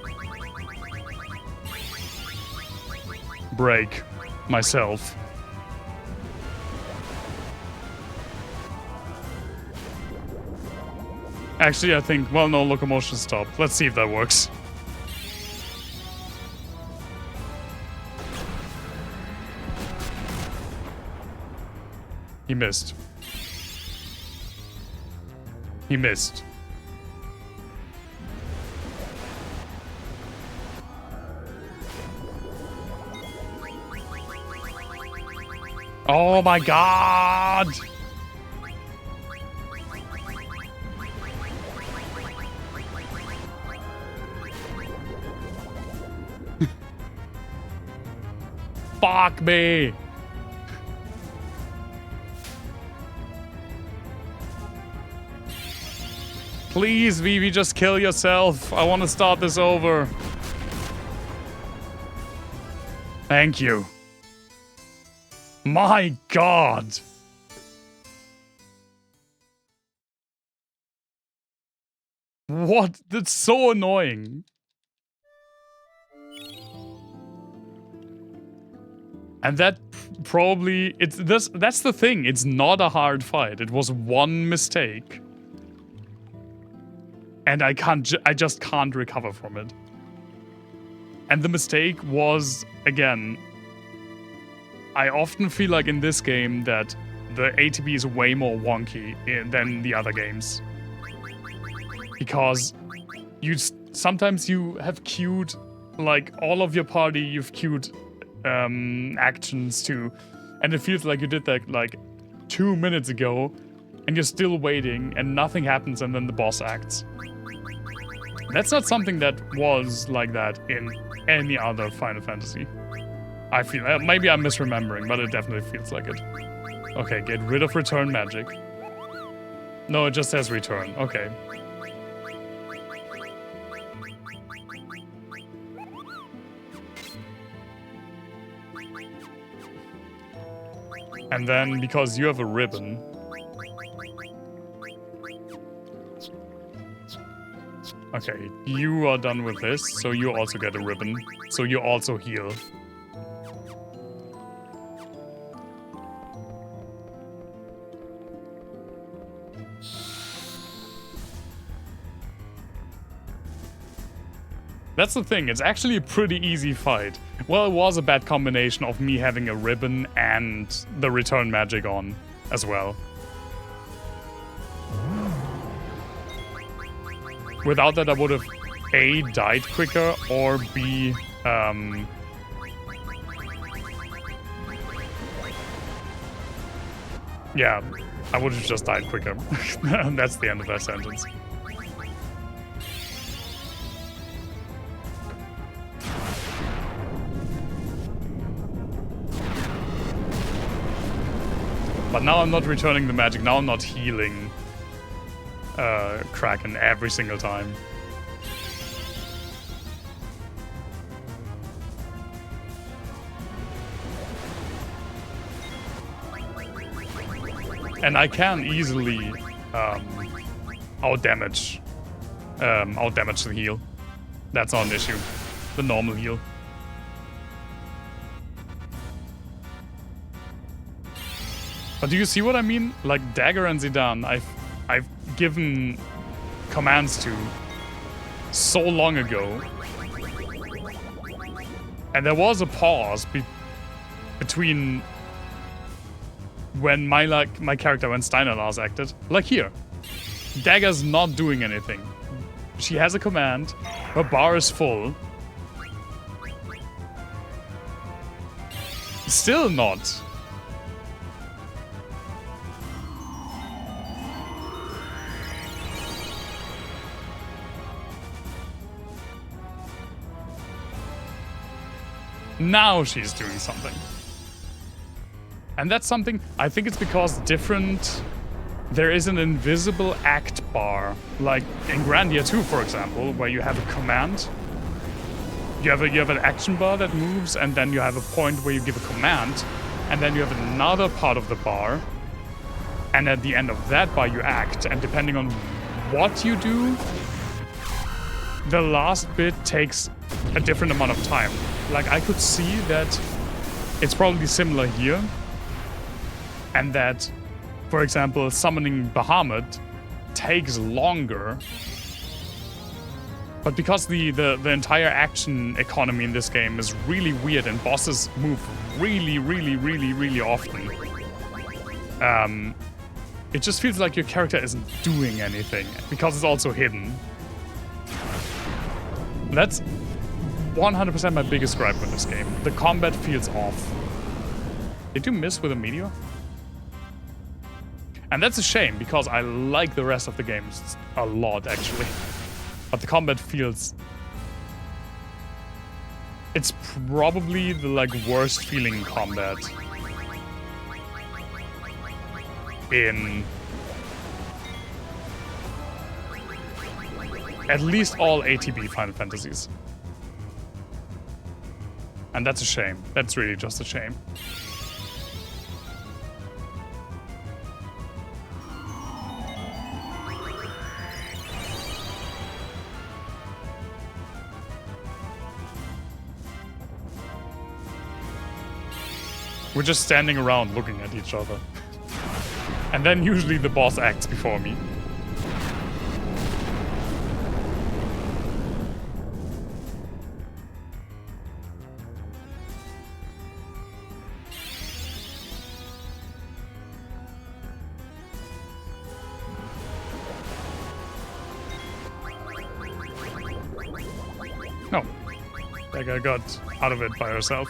Break myself. Actually, I think, well, no, locomotion stopped. Let's see if that works. He missed. He missed. Oh my god! Fuck me! Please, Vivi, just kill yourself. I want to start this over. Thank you. My God. What? That's so annoying. And that probably that's the thing. It's not a hard fight. It was one mistake. And I just can't recover from it. And the mistake was, again, I often feel like in this game that the ATB is way more wonky than the other games. Because sometimes you have queued, like, all of your party, you've queued actions too, and it feels like you did that, like, 2 minutes ago, and you're still waiting, and nothing happens, and then the boss acts. That's not something that was like that in any other Final Fantasy. I feel, maybe I'm misremembering, but it definitely feels like it. Okay, get rid of return magic. No, it just says return. Okay. And then, because you have a ribbon... Okay, you are done with this, so you also get a ribbon. So you also heal. That's the thing, it's actually a pretty easy fight. Well, it was a bad combination of me having a ribbon and the return magic on as well. Without that, I would have A, died quicker, or B, yeah, I would have just died quicker. That's the end of that sentence. But now I'm not returning the magic, now I'm not healing Kraken every single time. And I can easily out-damage the heal. That's not an issue. The normal heal. But do you see what I mean? Like Dagger and Zidane, I've given commands to so long ago. And there was a pause between when my character, when Steiner Lars acted. Like here. Dagger's not doing anything. She has a command, her bar is full. Still not. Now she's doing something. And that's something, I think it's because there is an invisible act bar. Like in Grandia 2, for example, where you have a command. You have an action bar that moves, and then you have a point where you give a command, and then you have another part of the bar, and at the end of that bar you act, and depending on what you do, the last bit takes a different amount of time. Like, I could see that it's probably similar here, and that, for example, summoning Bahamut takes longer. But because the entire action economy in this game is really weird and bosses move really, really, really, really often, it just feels like your character isn't doing anything, because it's also hidden. That's 100% my biggest gripe with this game. The combat feels off. Did you miss with a meteor? And that's a shame, because I like the rest of the games a lot, actually. But the combat feels... It's probably the, like, worst feeling combat at least all ATB Final Fantasies. And that's a shame. That's really just a shame. We're just standing around looking at each other. And then usually the boss acts before me. No. That guy got out of it by herself.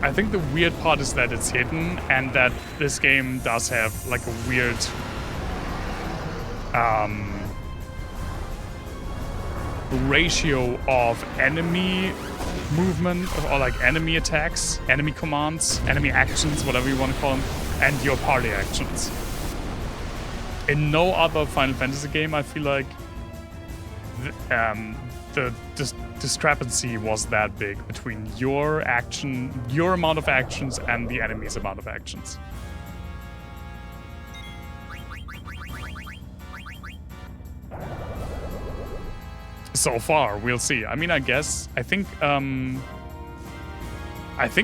I think the weird part is that it's hidden and that this game does have like a weird ratio of enemy movement or like enemy attacks, enemy commands, enemy actions, whatever you want to call them, and your party actions. In no other Final Fantasy game, I feel like the discrepancy was that big between your amount of actions and the enemy's amount of actions. So far, we'll see. I mean, I think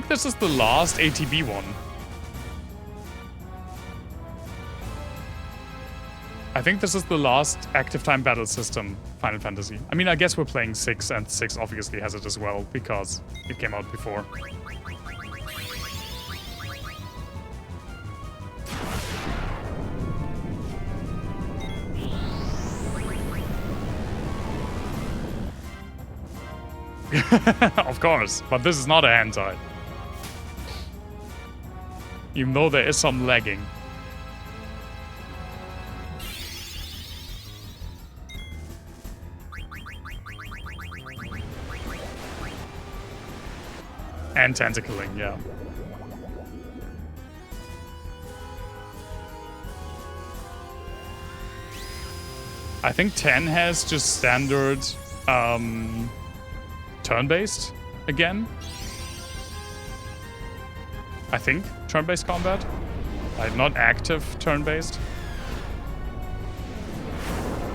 this is the last ATB one. I think this is the last active time battle system Final Fantasy. I mean, I guess we're playing 6, and 6 obviously has it as well, because it came out before. Of course, but this is not a hentai. Even though there is some lagging. And tentacling, yeah. I think 10 has just standard turn-based again. I think turn-based combat. Like not active turn-based.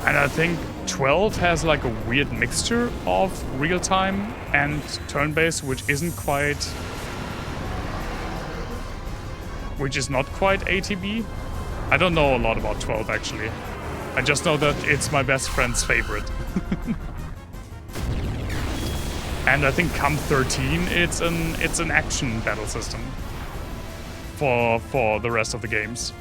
And I think 12 has like a weird mixture of real-time and turn-based, which is not quite ATB. I don't know a lot about 12 actually. I just know that it's my best friend's favorite. And I think come 13, it's an action battle system for the rest of the games.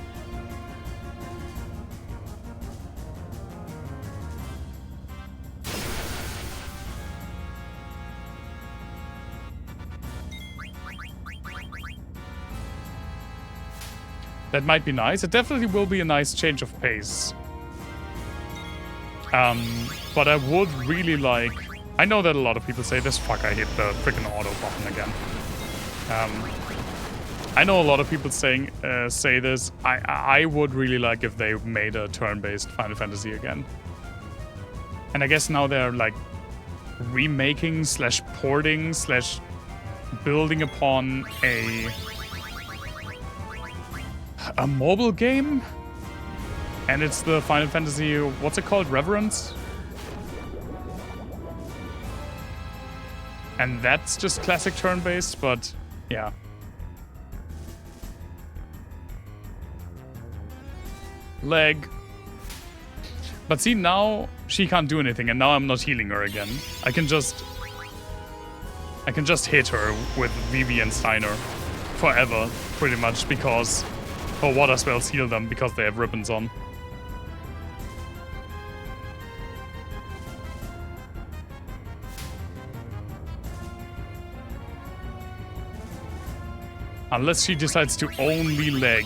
That might be nice. It definitely will be a nice change of pace. But I would really like... I know that a lot of people say this. Fuck, I hit the freaking auto button again. I know a lot of people say this. I would really like if they made a turn-based Final Fantasy again. And I guess now they're like remaking / porting / building upon a mobile game, and it's the Final Fantasy, what's it called, Reverence? And that's just classic turn-based, but yeah. Leg. But see, now she can't do anything, and now I'm not healing her again. I can just hit her with Vivi and Steiner forever, pretty much, because her water spells heal them because they have ribbons on. Unless she decides to only leg.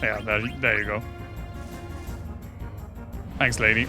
Yeah, there you go. Thanks, lady.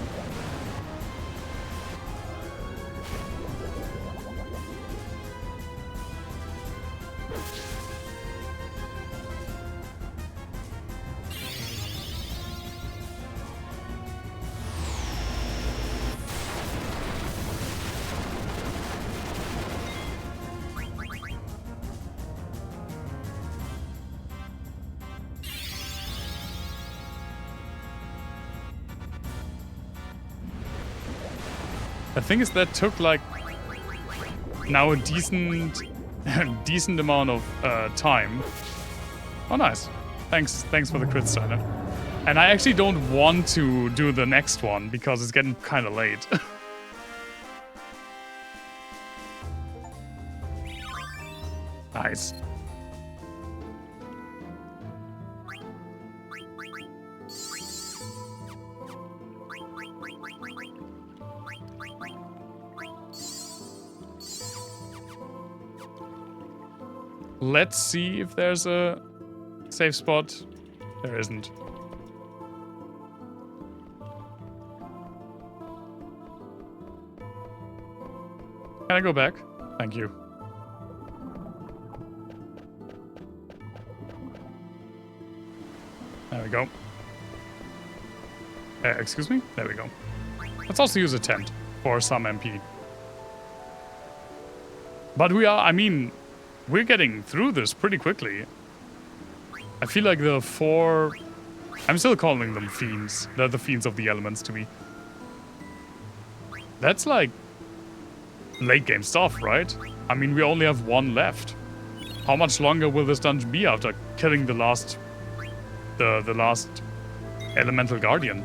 The thing is that took like now a decent decent amount of time. Oh, nice. Thanks for the crit signer. And I actually don't want to do the next one because it's getting kind of late. Nice. Let's see if there's a safe spot. There isn't. Can I go back? Thank you. There we go. Excuse me? There we go. Let's also use a tent for some MP. But we are, I mean, we're getting through this pretty quickly. I feel like the 4... I'm still calling them fiends. They're the fiends of the elements to me. That's like late game stuff, right? I mean, we only have 1 left. How much longer will this dungeon be after killing the last... the last elemental guardian?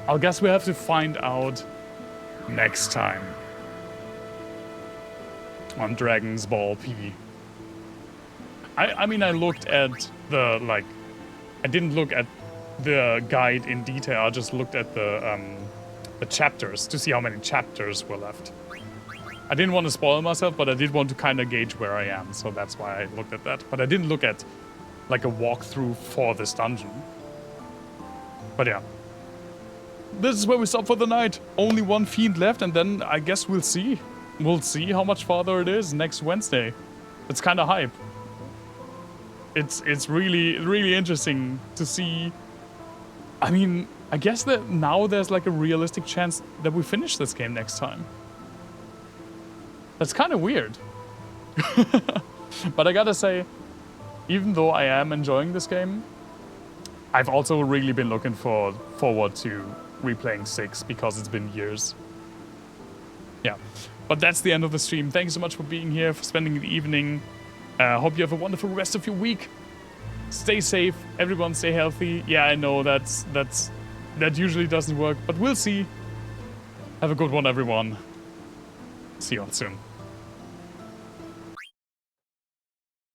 I'll guess we have to find out next time. On Dragon's Ball P. I mean, I looked at the, like... I didn't look at the guide in detail, I just looked at the chapters to see how many chapters were left. I didn't want to spoil myself, but I did want to kind of gauge where I am, so that's why I looked at that. But I didn't look at, like, a walkthrough for this dungeon. But yeah. This is where we stop for the night. Only 1 fiend left, and then I guess we'll see. We'll see how much farther it is next Wednesday. It's kind of hype. It's really, really interesting to see. I mean, I guess that now there's like a realistic chance that we finish this game next time. That's kind of weird. But I gotta say, even though I am enjoying this game, I've also really been looking forward to replaying 6 because it's been years. Yeah. But that's the end of the stream. Thank you so much for being here, for spending the evening. Hope you have a wonderful rest of your week. Stay safe. Everyone stay healthy. Yeah, I know that usually doesn't work, but we'll see. Have a good one, everyone. See you all soon.